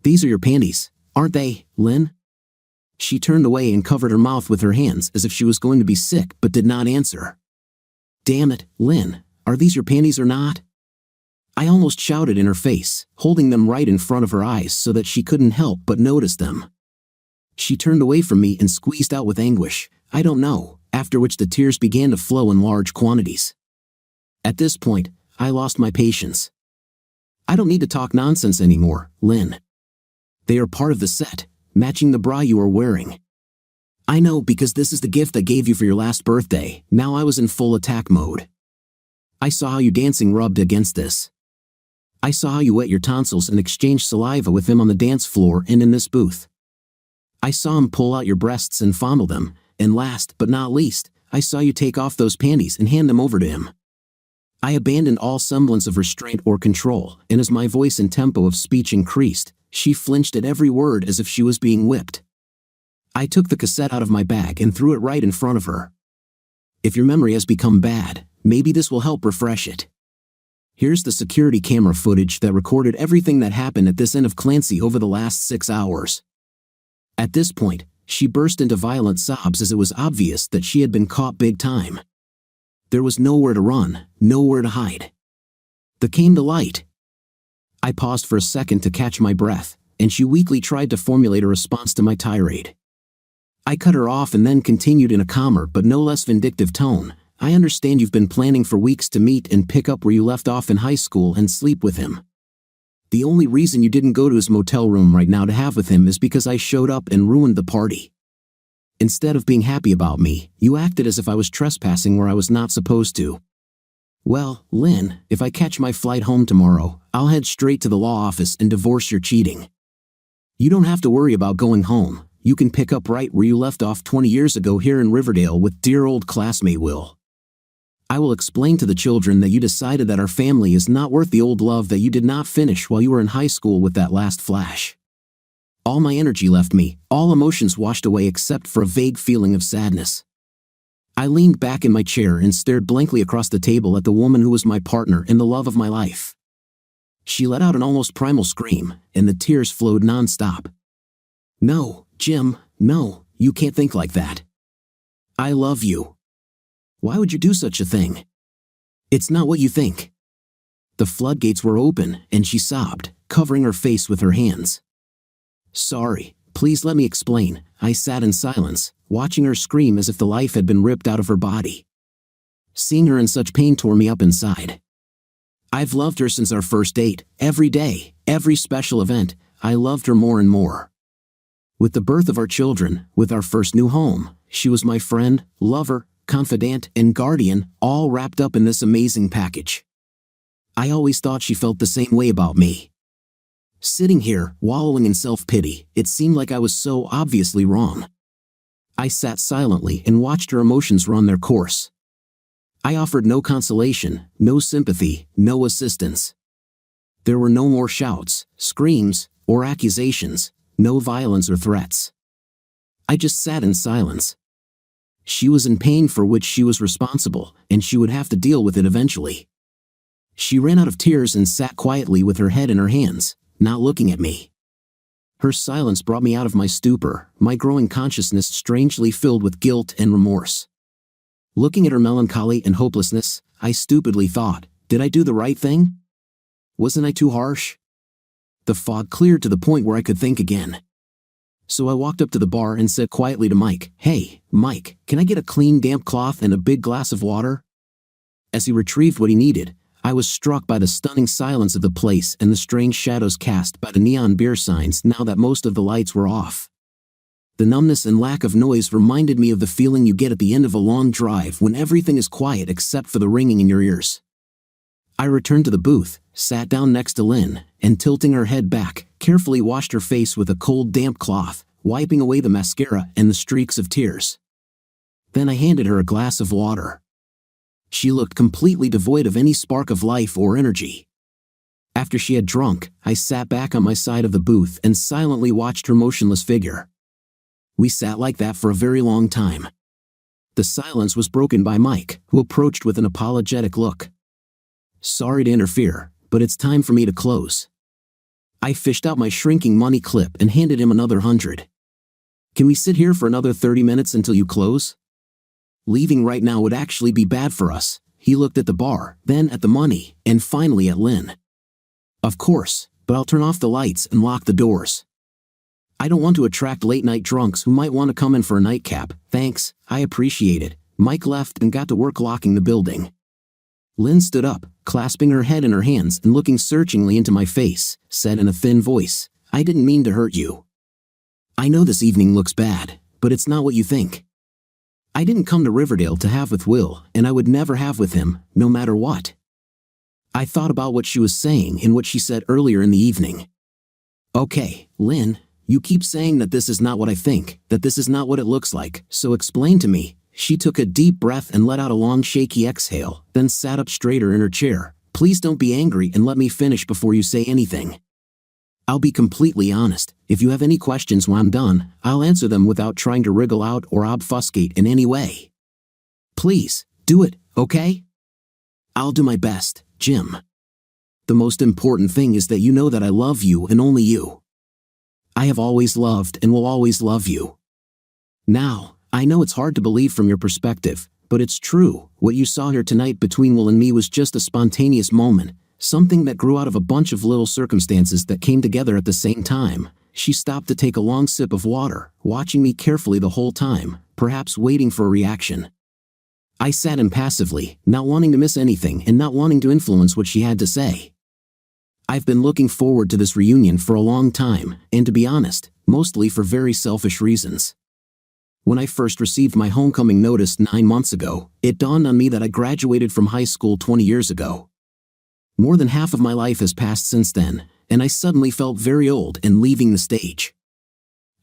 "These are your panties, aren't they, Lynn?" She turned away and covered her mouth with her hands as if she was going to be sick but did not answer. "Damn it, Lynn, are these your panties or not?" I almost shouted in her face, holding them right in front of her eyes so that she couldn't help but notice them. She turned away from me and squeezed out with anguish, "I don't know," after which the tears began to flow in large quantities. At this point, I lost my patience. "I don't need to talk nonsense anymore, Lynn. They are part of the set, matching the bra you are wearing." "I know, because this is the gift I gave you for your last birthday." Now I was in full attack mode. "I saw how you dancing rubbed against this. I saw how you wet your tonsils and exchanged saliva with him on the dance floor and in this booth. I saw him pull out your breasts and fondle them, and last but not least, I saw you take off those panties and hand them over to him." I abandoned all semblance of restraint or control, and as my voice and tempo of speech increased, she flinched at every word as if she was being whipped. I took the cassette out of my bag and threw it right in front of her. "If your memory has become bad, maybe this will help refresh it. Here's the security camera footage that recorded everything that happened at this end of Clancy over the last 6 hours." At this point, she burst into violent sobs as it was obvious that she had been caught big time. There was nowhere to run, nowhere to hide. The came to light. I paused for a second to catch my breath, and she weakly tried to formulate a response to my tirade. I cut her off and then continued in a calmer but no less vindictive tone. "I understand you've been planning for weeks to meet and pick up where you left off in high school and sleep with him. The only reason you didn't go to his motel room right now to have with him is because I showed up and ruined the party. Instead of being happy about me, you acted as if I was trespassing where I was not supposed to. Well, Lynn, if I catch my flight home tomorrow, I'll head straight to the law office and divorce your cheating. You don't have to worry about going home. You can pick up right where you left off 20 years ago here in Riverdale with dear old classmate Will. I will explain to the children that you decided that our family is not worth the old love that you did not finish while you were in high school with that last flash." All my energy left me, all emotions washed away except for a vague feeling of sadness. I leaned back in my chair and stared blankly across the table at the woman who was my partner and the love of my life. She let out an almost primal scream, and the tears flowed nonstop. "No, Jim, no, you can't think like that. I love you. Why would you do such a thing? It's not what you think." The floodgates were open, and she sobbed, covering her face with her hands. "Sorry, please let me explain." I sat in silence, watching her scream as if the life had been ripped out of her body. Seeing her in such pain tore me up inside. I've loved her since our first date. Every day, every special event, I loved her more and more. With the birth of our children, with our first new home, she was my friend, lover, confidant, and guardian, all wrapped up in this amazing package. I always thought she felt the same way about me. Sitting here, wallowing in self-pity, it seemed like I was so obviously wrong. I sat silently and watched her emotions run their course. I offered no consolation, no sympathy, no assistance. There were no more shouts, screams, or accusations, no violence or threats. I just sat in silence. She was in pain for which she was responsible, and she would have to deal with it eventually. She ran out of tears and sat quietly with her head in her hands, not looking at me. Her silence brought me out of my stupor, my growing consciousness strangely filled with guilt and remorse. Looking at her melancholy and hopelessness, I stupidly thought, did I do the right thing? Wasn't I too harsh? The fog cleared to the point where I could think again. So I walked up to the bar and said quietly to Mike, "Hey, Mike, can I get a clean damp cloth and a big glass of water?" As he retrieved what he needed, I was struck by the stunning silence of the place and the strange shadows cast by the neon beer signs now that most of the lights were off. The numbness and lack of noise reminded me of the feeling you get at the end of a long drive when everything is quiet except for the ringing in your ears. I returned to the booth, sat down next to Lynn, and tilting her head back, carefully washed her face with a cold damp cloth, wiping away the mascara and the streaks of tears. Then I handed her a glass of water. She looked completely devoid of any spark of life or energy. After she had drunk, I sat back on my side of the booth and silently watched her motionless figure. We sat like that for a very long time. The silence was broken by Mike, who approached with an apologetic look. "Sorry to interfere, but it's time for me to close." I fished out my shrinking money clip and handed him another 100. "Can we sit here for another 30 minutes until you close?" Leaving right now would actually be bad for us. He looked at the bar, then at the money, and finally at Lynn. "Of course, but I'll turn off the lights and lock the doors. I don't want to attract late-night drunks who might want to come in for a nightcap. Thanks, I appreciate it." Mike left and got to work locking the building. Lynn stood up, clasping her head in her hands and looking searchingly into my face, said in a thin voice, "I didn't mean to hurt you. I know this evening looks bad, but it's not what you think. I didn't come to Riverdale to have with Will, and I would never have with him, no matter what." I thought about what she was saying and what she said earlier in the evening. "Okay, Lynn, you keep saying that this is not what I think, that this is not what it looks like, so explain to me." She took a deep breath and let out a long shaky exhale, then sat up straighter in her chair. "Please don't be angry and let me finish before you say anything. I'll be completely honest. If you have any questions when I'm done, I'll answer them without trying to wriggle out or obfuscate in any way. Please, do it, okay? I'll do my best, Jim. The most important thing is that you know that I love you and only you. I have always loved and will always love you. Now, I know it's hard to believe from your perspective, but it's true. What you saw here tonight between Will and me was just a spontaneous moment, something that grew out of a bunch of little circumstances that came together at the same time." She stopped to take a long sip of water, watching me carefully the whole time, perhaps waiting for a reaction. I sat impassively, not wanting to miss anything and not wanting to influence what she had to say. I've been looking forward to this reunion for a long time, and to be honest, mostly for very selfish reasons. When I first received my homecoming notice 9 months ago, it dawned on me that I graduated from high school 20 years ago. More than half of my life has passed since then, and I suddenly felt very old and leaving the stage.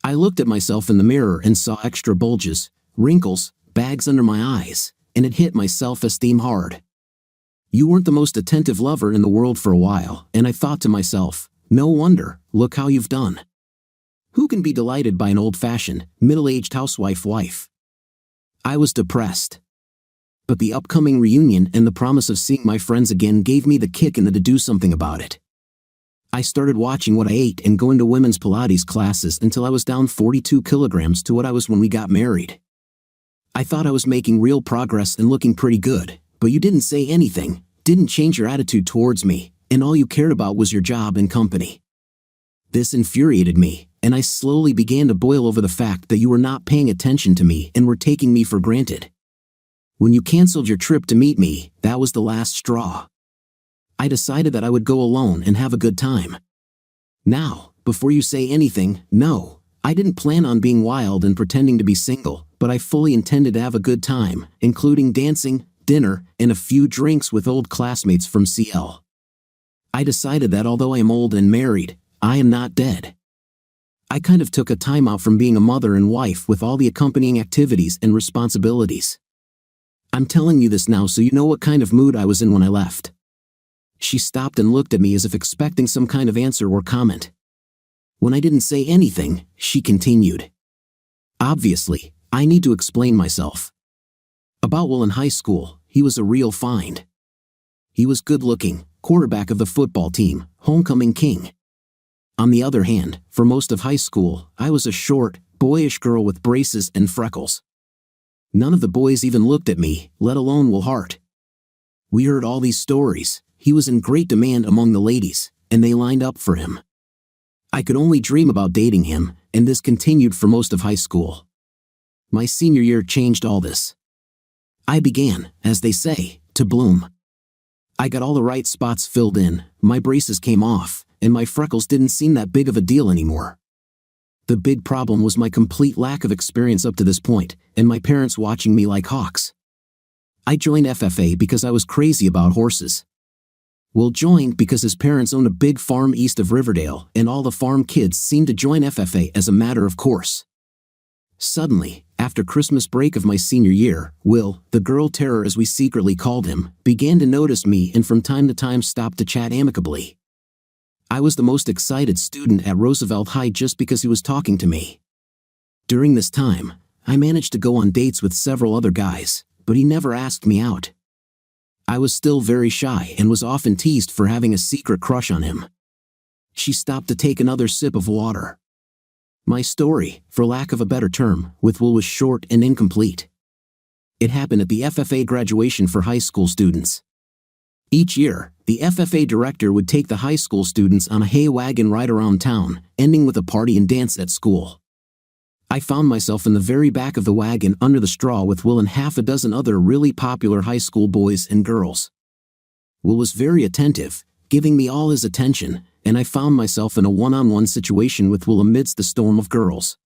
I looked at myself in the mirror and saw extra bulges, wrinkles, bags under my eyes, and it hit my self-esteem hard. You weren't the most attentive lover in the world for a while, and I thought to myself, no wonder, look how you've done. Who can be delighted by an old-fashioned, middle-aged wife? I was depressed. But the upcoming reunion and the promise of seeing my friends again gave me the kick in the to do something about it. I started watching what I ate and going to women's Pilates classes until I was down 42 kilograms to what I was when we got married. I thought I was making real progress and looking pretty good, but you didn't say anything, didn't change your attitude towards me, and all you cared about was your job and company. This infuriated me, and I slowly began to boil over the fact that you were not paying attention to me and were taking me for granted. When you canceled your trip to meet me, that was the last straw. I decided that I would go alone and have a good time. Now, before you say anything, no, I didn't plan on being wild and pretending to be single, but I fully intended to have a good time, including dancing, dinner, and a few drinks with old classmates from CL. I decided that although I am old and married, I am not dead. I kind of took a time out from being a mother and wife with all the accompanying activities and responsibilities. I'm telling you this now so you know what kind of mood I was in when I left. She stopped and looked at me as if expecting some kind of answer or comment. When I didn't say anything, she continued. Obviously, I need to explain myself. About Will in high school, he was a real find. He was good-looking, quarterback of the football team, homecoming king. On the other hand, for most of high school, I was a short, boyish girl with braces and freckles. None of the boys even looked at me, let alone Will Hart. We heard all these stories. He was in great demand among the ladies, and they lined up for him. I could only dream about dating him, and this continued for most of high school. My senior year changed all this. I began, as they say, to bloom. I got all the right spots filled in, my braces came off, and my freckles didn't seem that big of a deal anymore. The big problem was my complete lack of experience up to this point, and my parents watching me like hawks. I joined FFA because I was crazy about horses. Will joined because his parents owned a big farm east of Riverdale, and all the farm kids seemed to join FFA as a matter of course. Suddenly, after Christmas break of my senior year, Will, the girl terror as we secretly called him, began to notice me and from time to time stopped to chat amicably. I was the most excited student at Roosevelt High just because he was talking to me. During this time, I managed to go on dates with several other guys, but he never asked me out. I was still very shy and was often teased for having a secret crush on him. She stopped to take another sip of water. My story, for lack of a better term, with Will was short and incomplete. It happened at the FFA graduation for high school students. Each year, the FFA director would take the high school students on a hay wagon ride around town, ending with a party and dance at school. I found myself in the very back of the wagon under the straw with Will and half a dozen other really popular high school boys and girls. Will was very attentive, giving me all his attention, and I found myself in a one-on-one situation with Will amidst the storm of girls.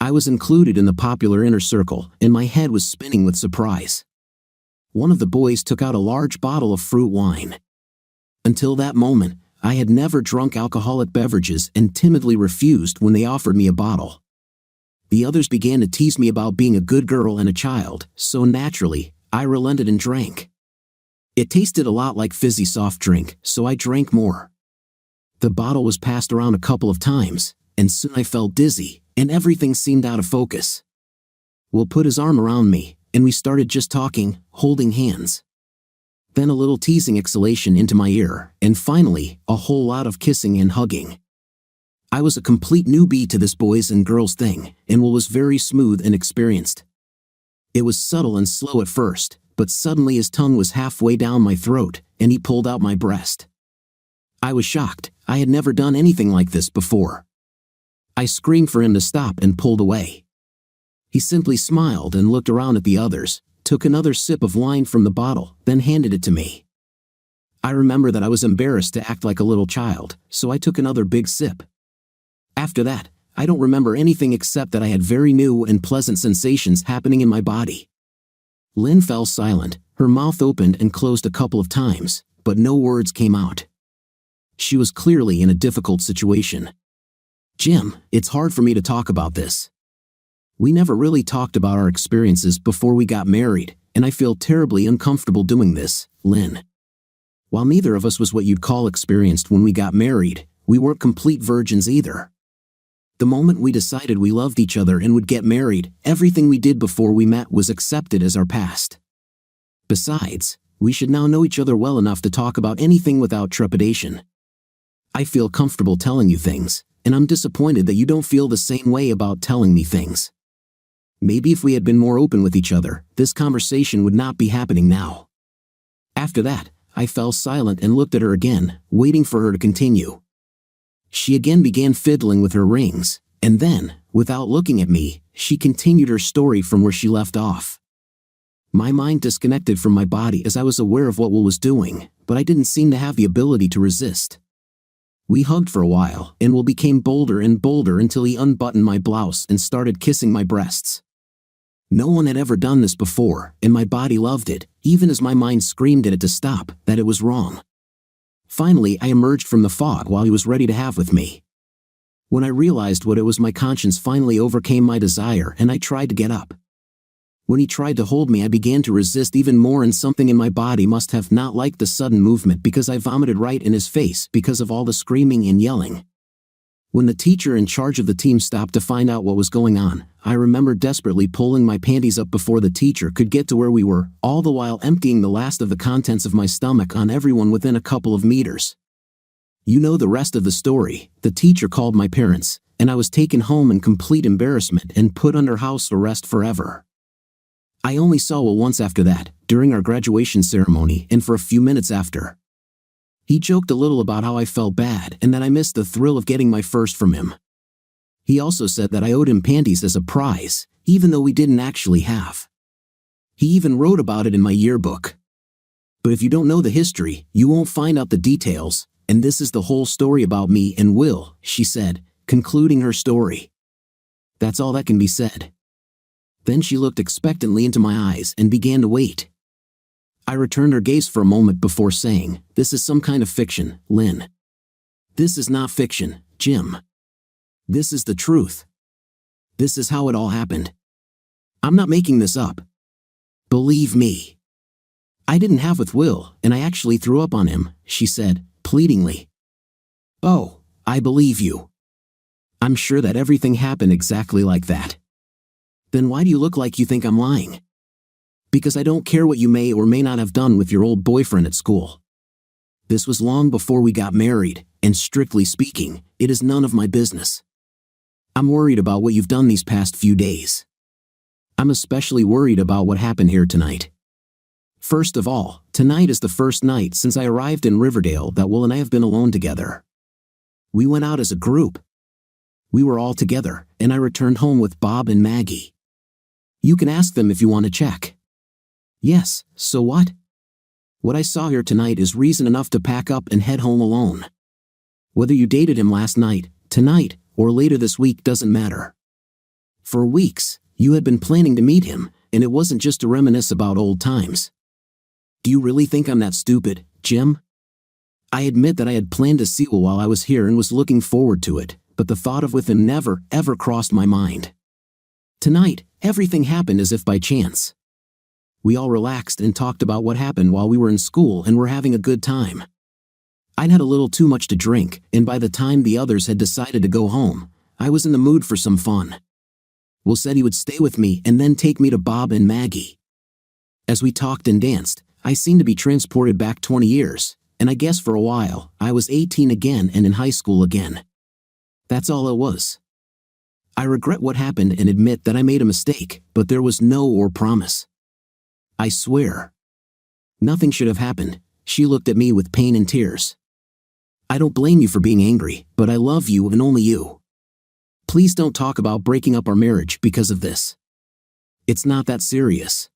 I was included in the popular inner circle, and my head was spinning with surprise. One of the boys took out a large bottle of fruit wine. Until that moment, I had never drunk alcoholic beverages and timidly refused when they offered me a bottle. The others began to tease me about being a good girl and a child, so naturally, I relented and drank. It tasted a lot like fizzy soft drink, so I drank more. The bottle was passed around a couple of times, and soon I felt dizzy, and everything seemed out of focus. Will put his arm around me, and we started just talking, holding hands. Then a little teasing exhalation into my ear, and finally, a whole lot of kissing and hugging. I was a complete newbie to this boys and girls thing, and Will was very smooth and experienced. It was subtle and slow at first, but suddenly his tongue was halfway down my throat, and he pulled out my breast. I was shocked. I had never done anything like this before. I screamed for him to stop and pulled away. He simply smiled and looked around at the others, took another sip of wine from the bottle, then handed it to me. I remember that I was embarrassed to act like a little child, so I took another big sip. After that, I don't remember anything except that I had very new and pleasant sensations happening in my body. Lynn fell silent, her mouth opened and closed a couple of times, but no words came out. She was clearly in a difficult situation. Jim, it's hard for me to talk about this. We never really talked about our experiences before we got married, and I feel terribly uncomfortable doing this, Lynn. While neither of us was what you'd call experienced when we got married, we weren't complete virgins either. The moment we decided we loved each other and would get married, everything we did before we met was accepted as our past. Besides, we should now know each other well enough to talk about anything without trepidation. I feel comfortable telling you things, and I'm disappointed that you don't feel the same way about telling me things. Maybe if we had been more open with each other, this conversation would not be happening now. After that, I fell silent and looked at her again, waiting for her to continue. She again began fiddling with her rings, and then, without looking at me, she continued her story from where she left off. My mind disconnected from my body as I was aware of what Will was doing, but I didn't seem to have the ability to resist. We hugged for a while, and Will became bolder and bolder until he unbuttoned my blouse and started kissing my breasts. No one had ever done this before, and my body loved it, even as my mind screamed at it to stop, that it was wrong. Finally, I emerged from the fog while he was ready to have with me. When I realized what it was, my conscience finally overcame my desire and I tried to get up. When he tried to hold me, I began to resist even more, and something in my body must have not liked the sudden movement because I vomited right in his face because of all the screaming and yelling. When the teacher in charge of the team stopped to find out what was going on, I remember desperately pulling my panties up before the teacher could get to where we were, all the while emptying the last of the contents of my stomach on everyone within a couple of meters. You know the rest of the story. The teacher called my parents, and I was taken home in complete embarrassment and put under house arrest forever. I only saw Will once after that, during our graduation ceremony and for a few minutes after. He joked a little about how I felt bad and that I missed the thrill of getting my first from him. He also said that I owed him panties as a prize, even though we didn't actually have. He even wrote about it in my yearbook. But if you don't know the history, you won't find out the details, and this is the whole story about me and Will, she said, concluding her story. That's all that can be said. Then she looked expectantly into my eyes and began to wait. I returned her gaze for a moment before saying, "This is some kind of fiction, Lynn." "This is not fiction, Jim. This is the truth. This is how it all happened. I'm not making this up. Believe me. I didn't have with Will, and I actually threw up on him," she said, pleadingly. "Oh, I believe you. I'm sure that everything happened exactly like that. Then why do you look like you think I'm lying?" "Because I don't care what you may or may not have done with your old boyfriend at school. This was long before we got married, and strictly speaking, it is none of my business. I'm worried about what you've done these past few days. I'm especially worried about what happened here tonight. First of all, tonight is the first night since I arrived in Riverdale that Will and I have been alone together. We went out as a group. We were all together, and I returned home with Bob and Maggie. You can ask them if you want to check. Yes, so what? What I saw here tonight is reason enough to pack up and head home alone. Whether you dated him last night, tonight, or later this week doesn't matter. For weeks, you had been planning to meet him, and it wasn't just to reminisce about old times. Do you really think I'm that stupid, Jim? I admit that I had planned to see Will while I was here and was looking forward to it, but the thought of with him never, ever crossed my mind. Tonight, everything happened as if by chance. We all relaxed and talked about what happened while we were in school and were having a good time. I'd had a little too much to drink, and by the time the others had decided to go home, I was in the mood for some fun. Will said he would stay with me and then take me to Bob and Maggie. As we talked and danced, I seemed to be transported back 20 years, and I guess for a while, I was 18 again and in high school again. That's all it was. I regret what happened and admit that I made a mistake, but there was no or promise. I swear. Nothing should have happened. She looked at me with pain and tears. I don't blame you for being angry, but I love you and only you. Please don't talk about breaking up our marriage because of this. It's not that serious.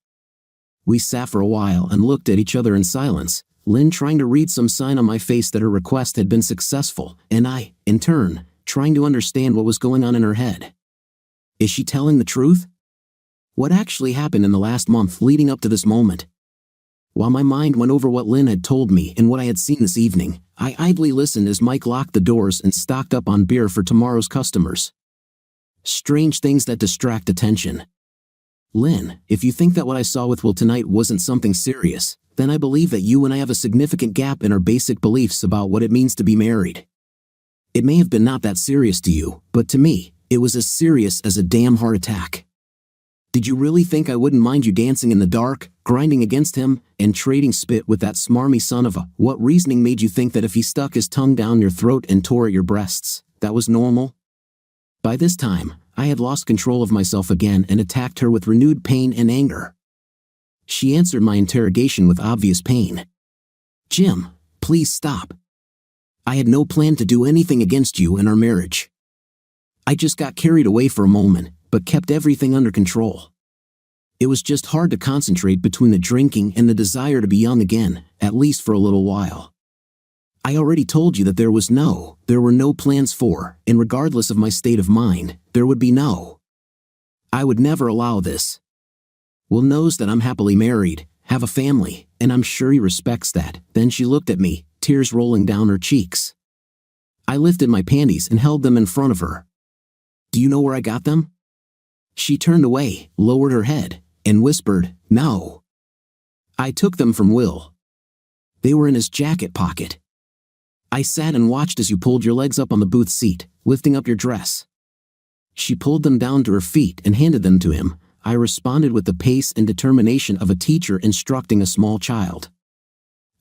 We sat for a while and looked at each other in silence, Lynn trying to read some sign on my face that her request had been successful, and I, in turn, trying to understand what was going on in her head. Is she telling the truth? What actually happened in the last month leading up to this moment? While my mind went over what Lynn had told me and what I had seen this evening, I idly listened as Mike locked the doors and stocked up on beer for tomorrow's customers. Strange things that distract attention. Lynn, if you think that what I saw with Will tonight wasn't something serious, then I believe that you and I have a significant gap in our basic beliefs about what it means to be married. It may have been not that serious to you, but to me, it was as serious as a damn heart attack. Did you really think I wouldn't mind you dancing in the dark, grinding against him, and trading spit with that smarmy son of a... What reasoning made you think that if he stuck his tongue down your throat and tore at your breasts, that was normal? By this time, I had lost control of myself again and attacked her with renewed pain and anger. She answered my interrogation with obvious pain. Jim, please stop. I had no plan to do anything against you and our marriage. I just got carried away for a moment, but kept everything under control. It was just hard to concentrate between the drinking and the desire to be young again, at least for a little while. I already told you that there were no plans for, and regardless of my state of mind, there would be no. I would never allow this. Will knows that I'm happily married, have a family, and I'm sure he respects that. Then she looked at me, tears rolling down her cheeks. I lifted my panties and held them in front of her. Do you know where I got them? She turned away, lowered her head, and whispered, No. I took them from Will. They were in his jacket pocket. I sat and watched as you pulled your legs up on the booth seat, lifting up your dress. She pulled them down to her feet and handed them to him. I responded with the pace and determination of a teacher instructing a small child.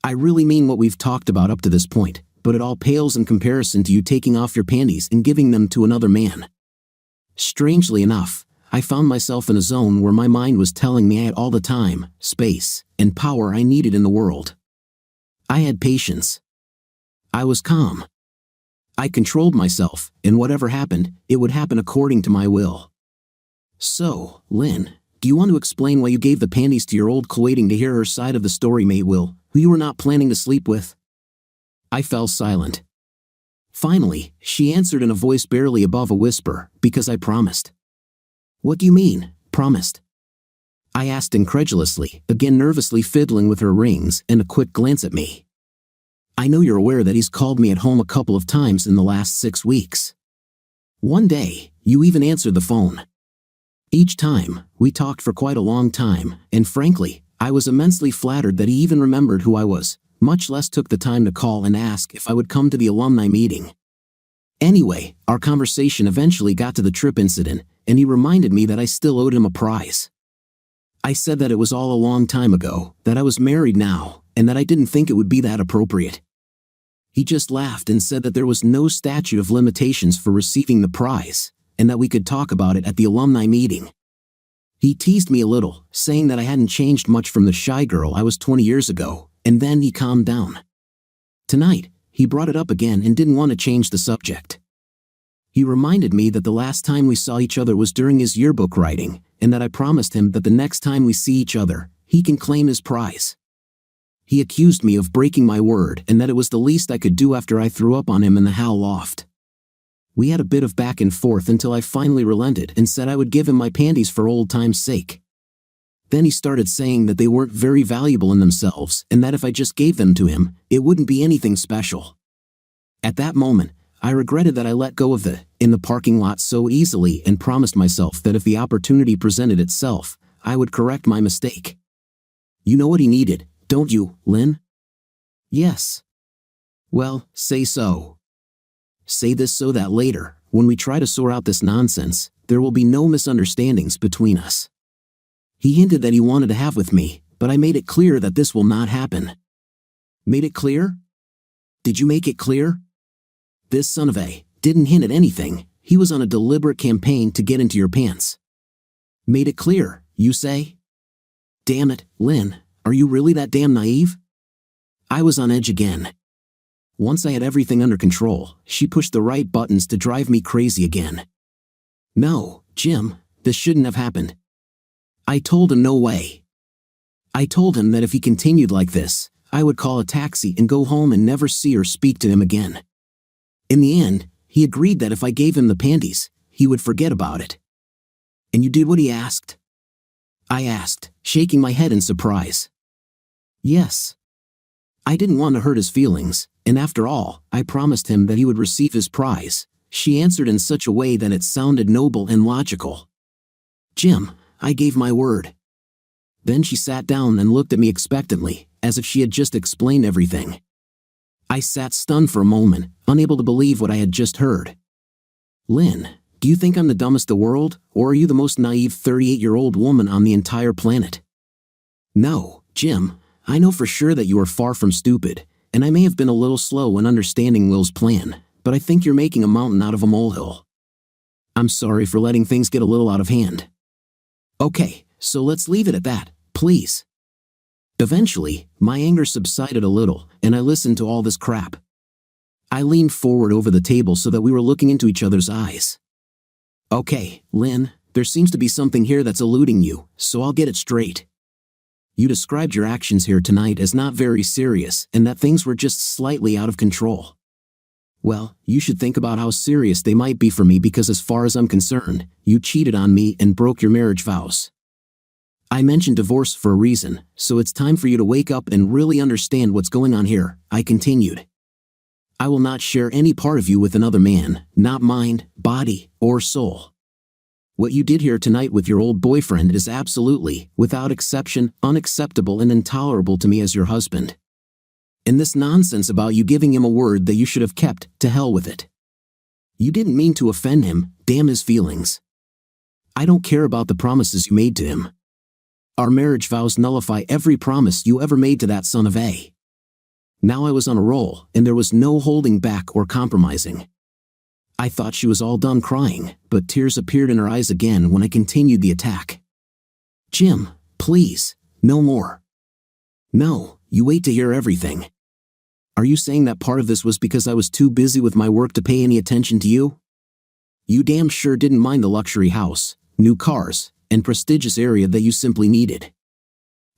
I really mean what we've talked about up to this point, but it all pales in comparison to you taking off your panties and giving them to another man. Strangely enough, I found myself in a zone where my mind was telling me I had all the time, space, and power I needed in the world. I had patience. I was calm. I controlled myself, and whatever happened, it would happen according to my will. So, Lynn, do you want to explain why you gave the panties to your old waiting to hear her side of the story, mate Will, who you were not planning to sleep with? I fell silent. Finally, she answered in a voice barely above a whisper, because I promised. What do you mean, promised? I asked incredulously, again nervously fiddling with her rings and a quick glance at me. I know you're aware that he's called me at home a couple of times in the last 6 weeks. One day, you even answered the phone. Each time, we talked for quite a long time, and frankly, I was immensely flattered that he even remembered who I was, much less took the time to call and ask if I would come to the alumni meeting. Anyway, our conversation eventually got to the trip incident, and he reminded me that I still owed him a prize. I said that it was all a long time ago, that I was married now, and that I didn't think it would be that appropriate. He just laughed and said that there was no statute of limitations for receiving the prize, and that we could talk about it at the alumni meeting. He teased me a little, saying that I hadn't changed much from the shy girl I was 20 years ago, and then he calmed down. Tonight, he brought it up again and didn't want to change the subject. He reminded me that the last time we saw each other was during his yearbook writing, and that I promised him that the next time we see each other, he can claim his prize. He accused me of breaking my word and that it was the least I could do after I threw up on him in the Hal loft. We had a bit of back and forth until I finally relented and said I would give him my panties for old time's sake. Then he started saying that they weren't very valuable in themselves and that if I just gave them to him, it wouldn't be anything special. At that moment, I regretted that I let go of in the parking lot so easily and promised myself that if the opportunity presented itself, I would correct my mistake. You know what he needed, don't you, Lynn? Yes. Well, say so. Say this so that later, when we try to sort out this nonsense, there will be no misunderstandings between us. He hinted that he wanted to have with me, but I made it clear that this will not happen. Made it clear? Did you make it clear? This son of a didn't hint at anything. He was on a deliberate campaign to get into your pants. Made it clear, you say? Damn it, Lynn, are you really that damn naive? I was on edge again. Once I had everything under control, she pushed the right buttons to drive me crazy again. No, Jim, this shouldn't have happened. I told him no way. I told him that if he continued like this, I would call a taxi and go home and never see or speak to him again. In the end, he agreed that if I gave him the panties, he would forget about it. And you did what he asked? I asked, shaking my head in surprise. Yes. I didn't want to hurt his feelings, and after all, I promised him that he would receive his prize, she answered in such a way that it sounded noble and logical. Jim, I gave my word. Then she sat down and looked at me expectantly, as if she had just explained everything. I sat stunned for a moment, unable to believe what I had just heard. Lynn, do you think I'm the dumbest in the world, or are you the most naive 38-year-old woman on the entire planet? No, Jim, I know for sure that you are far from stupid, and I may have been a little slow in understanding Will's plan, but I think you're making a mountain out of a molehill. I'm sorry for letting things get a little out of hand. Okay, so let's leave it at that, please. Eventually, my anger subsided a little, and I listened to all this crap. I leaned forward over the table so that we were looking into each other's eyes. Okay, Lynn, there seems to be something here that's eluding you, so I'll get it straight. You described your actions here tonight as not very serious and that things were just slightly out of control. Well, you should think about how serious they might be for me because as far as I'm concerned, you cheated on me and broke your marriage vows. I mentioned divorce for a reason, so it's time for you to wake up and really understand what's going on here, I continued. I will not share any part of you with another man, not mind, body, or soul. What you did here tonight with your old boyfriend is absolutely, without exception, unacceptable and intolerable to me as your husband. And this nonsense about you giving him a word that you should have kept, to hell with it. You didn't mean to offend him, damn his feelings. I don't care about the promises you made to him. Our marriage vows nullify every promise you ever made to that son of a. Now I was on a roll, and there was no holding back or compromising. I thought she was all done crying, but tears appeared in her eyes again when I continued the attack. Jim, please, no more. No, you wait to hear everything. Are you saying that part of this was because I was too busy with my work to pay any attention to you? You damn sure didn't mind the luxury house, new cars, and prestigious area that you simply needed.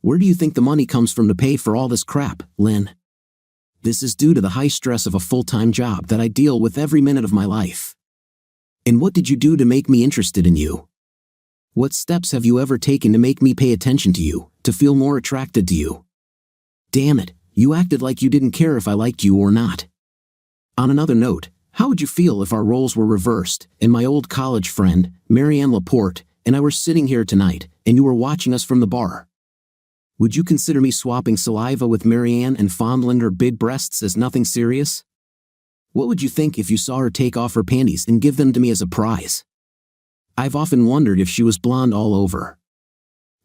Where do you think the money comes from to pay for all this crap, Lynn? This is due to the high stress of a full-time job that I deal with every minute of my life. And what did you do to make me interested in you? What steps have you ever taken to make me pay attention to you, to feel more attracted to you? Damn it, you acted like you didn't care if I liked you or not. On another note, how would you feel if our roles were reversed, and my old college friend, Marianne Laporte, and I were sitting here tonight, and you were watching us from the bar? Would you consider me swapping saliva with Marianne and fondling her big breasts as nothing serious? What would you think if you saw her take off her panties and give them to me as a prize? I've often wondered if she was blonde all over.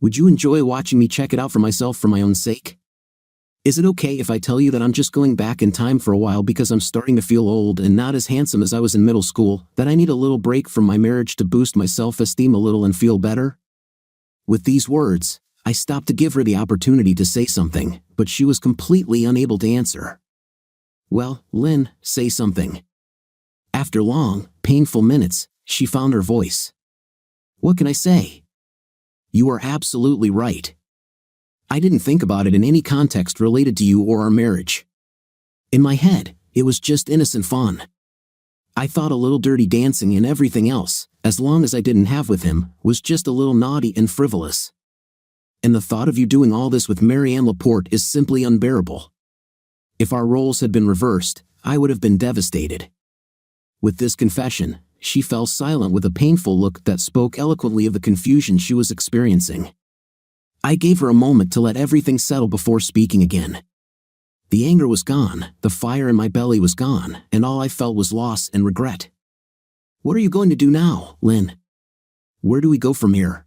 Would you enjoy watching me check it out for myself for my own sake? Is it okay if I tell you that I'm just going back in time for a while because I'm starting to feel old and not as handsome as I was in middle school, that I need a little break from my marriage to boost my self-esteem a little and feel better? With these words, I stopped to give her the opportunity to say something, but she was completely unable to answer. Well, Lynn, say something. After long, painful minutes, she found her voice. What can I say? You are absolutely right. I didn't think about it in any context related to you or our marriage. In my head, it was just innocent fun. I thought a little dirty dancing and everything else, as long as I didn't have with him, was just a little naughty and frivolous. And the thought of you doing all this with Marianne Laporte is simply unbearable. If our roles had been reversed, I would have been devastated. With this confession, she fell silent with a painful look that spoke eloquently of the confusion she was experiencing. I gave her a moment to let everything settle before speaking again. The anger was gone, the fire in my belly was gone, and all I felt was loss and regret. What are you going to do now, Lynn? Where do we go from here?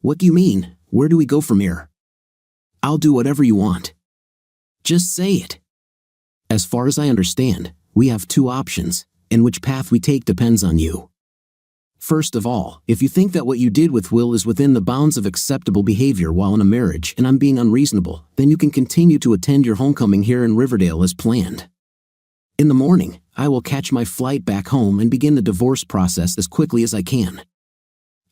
What do you mean, where do we go from here? I'll do whatever you want. Just say it. As far as I understand, we have two options, and which path we take depends on you. First of all, if you think that what you did with Will is within the bounds of acceptable behavior while in a marriage and I'm being unreasonable, then you can continue to attend your homecoming here in Riverdale as planned. In the morning, I will catch my flight back home and begin the divorce process as quickly as I can.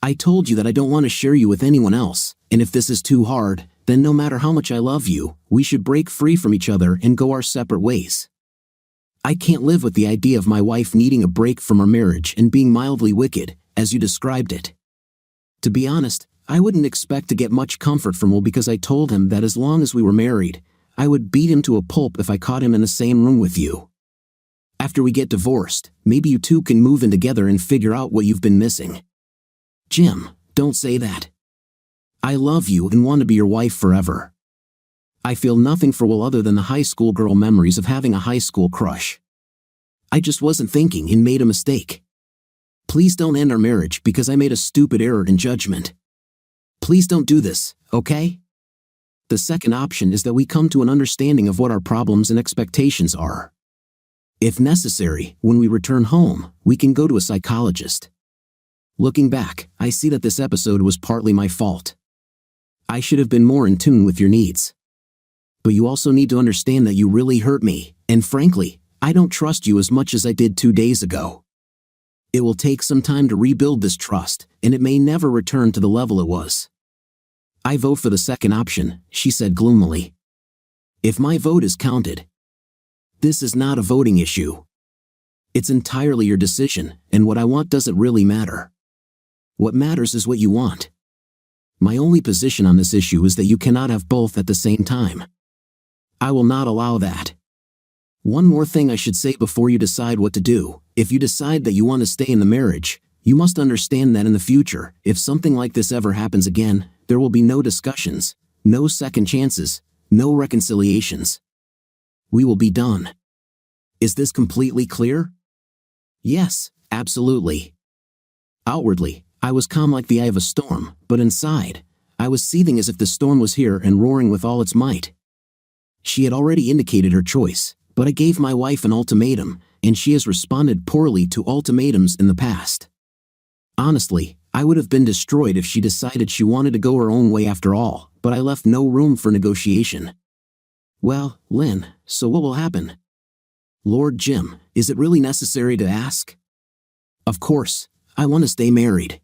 I told you that I don't want to share you with anyone else, and if this is too hard, then no matter how much I love you, we should break free from each other and go our separate ways. I can't live with the idea of my wife needing a break from our marriage and being mildly wicked, as you described it. To be honest, I wouldn't expect to get much comfort from Will because I told him that as long as we were married, I would beat him to a pulp if I caught him in the same room with you. After we get divorced, maybe you two can move in together and figure out what you've been missing. Jim, don't say that. I love you and want to be your wife forever. I feel nothing for Will other than the high school girl memories of having a high school crush. I just wasn't thinking and made a mistake. Please don't end our marriage because I made a stupid error in judgment. Please don't do this, okay? The second option is that we come to an understanding of what our problems and expectations are. If necessary, when we return home, we can go to a psychologist. Looking back, I see that this episode was partly my fault. I should have been more in tune with your needs. But you also need to understand that you really hurt me, and frankly, I don't trust you as much as I did 2 days ago. It will take some time to rebuild this trust, and it may never return to the level it was. I vote for the second option, she said gloomily. If my vote is counted. This is not a voting issue. It's entirely your decision, and what I want doesn't really matter. What matters is what you want. My only position on this issue is that you cannot have both at the same time. I will not allow that. One more thing I should say before you decide what to do. If you decide that you want to stay in the marriage, you must understand that in the future, if something like this ever happens again, there will be no discussions, no second chances, no reconciliations. We will be done. Is this completely clear? Yes, absolutely. Outwardly, I was calm like the eye of a storm, but inside, I was seething as if the storm was here and roaring with all its might. She had already indicated her choice, but I gave my wife an ultimatum, and she has responded poorly to ultimatums in the past. Honestly, I would have been destroyed if she decided she wanted to go her own way after all, but I left no room for negotiation. Well, Lynn, so what will happen? Lord Jim, is it really necessary to ask? Of course, I want to stay married.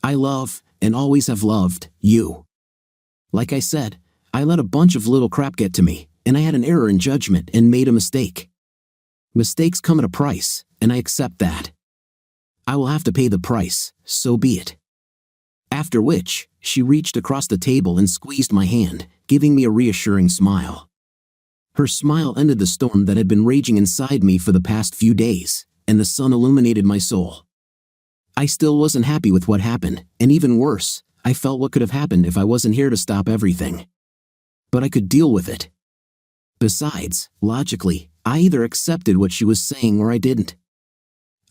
I love, and always have loved, you. Like I said, I let a bunch of little crap get to me, and I had an error in judgment and made a mistake. Mistakes come at a price, and I accept that. I will have to pay the price, so be it. After which, she reached across the table and squeezed my hand, giving me a reassuring smile. Her smile ended the storm that had been raging inside me for the past few days, and the sun illuminated my soul. I still wasn't happy with what happened, and even worse, I felt what could have happened if I wasn't here to stop everything. But I could deal with it. Besides, logically, I either accepted what she was saying or I didn't.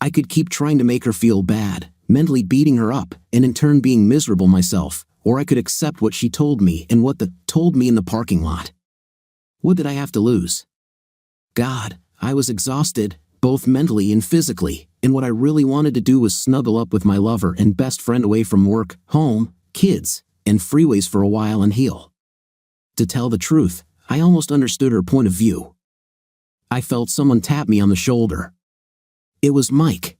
I could keep trying to make her feel bad, mentally beating her up, and in turn being miserable myself, or I could accept what she told me and what told me in the parking lot. What did I have to lose? God, I was exhausted, both mentally and physically, and what I really wanted to do was snuggle up with my lover and best friend away from work, home, kids, and freeways for a while and heal. To tell the truth, I almost understood her point of view. I felt someone tap me on the shoulder. It was Mike.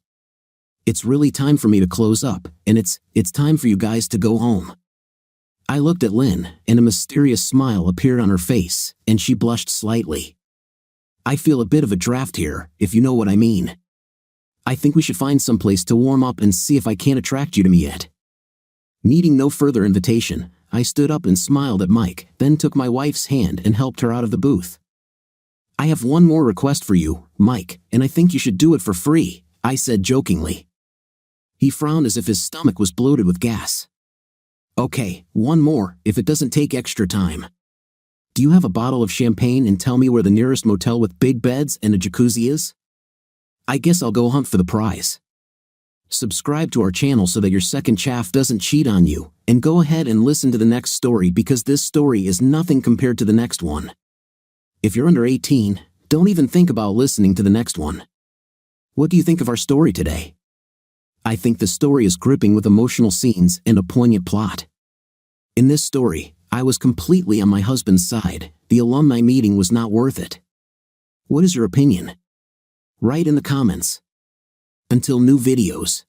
It's really time for me to close up, and it's time for you guys to go home. I looked at Lynn, and a mysterious smile appeared on her face, and she blushed slightly. I feel a bit of a draft here, if you know what I mean. I think we should find some place to warm up and see if I can't attract you to me yet. Needing no further invitation, I stood up and smiled at Mike, then took my wife's hand and helped her out of the booth. I have one more request for you, Mike, and I think you should do it for free, I said jokingly. He frowned as if his stomach was bloated with gas. Okay, one more, if it doesn't take extra time. Do you have a bottle of champagne and tell me where the nearest motel with big beds and a jacuzzi is? I guess I'll go hunt for the prize. Subscribe to our channel so that your second chaff doesn't cheat on you, and go ahead and listen to the next story because this story is nothing compared to the next one. If you're under 18, don't even think about listening to the next one. What do you think of our story today? I think the story is gripping with emotional scenes and a poignant plot. In this story, I was completely on my husband's side. The alumni meeting was not worth it. What is your opinion? Write in the comments. Until new videos.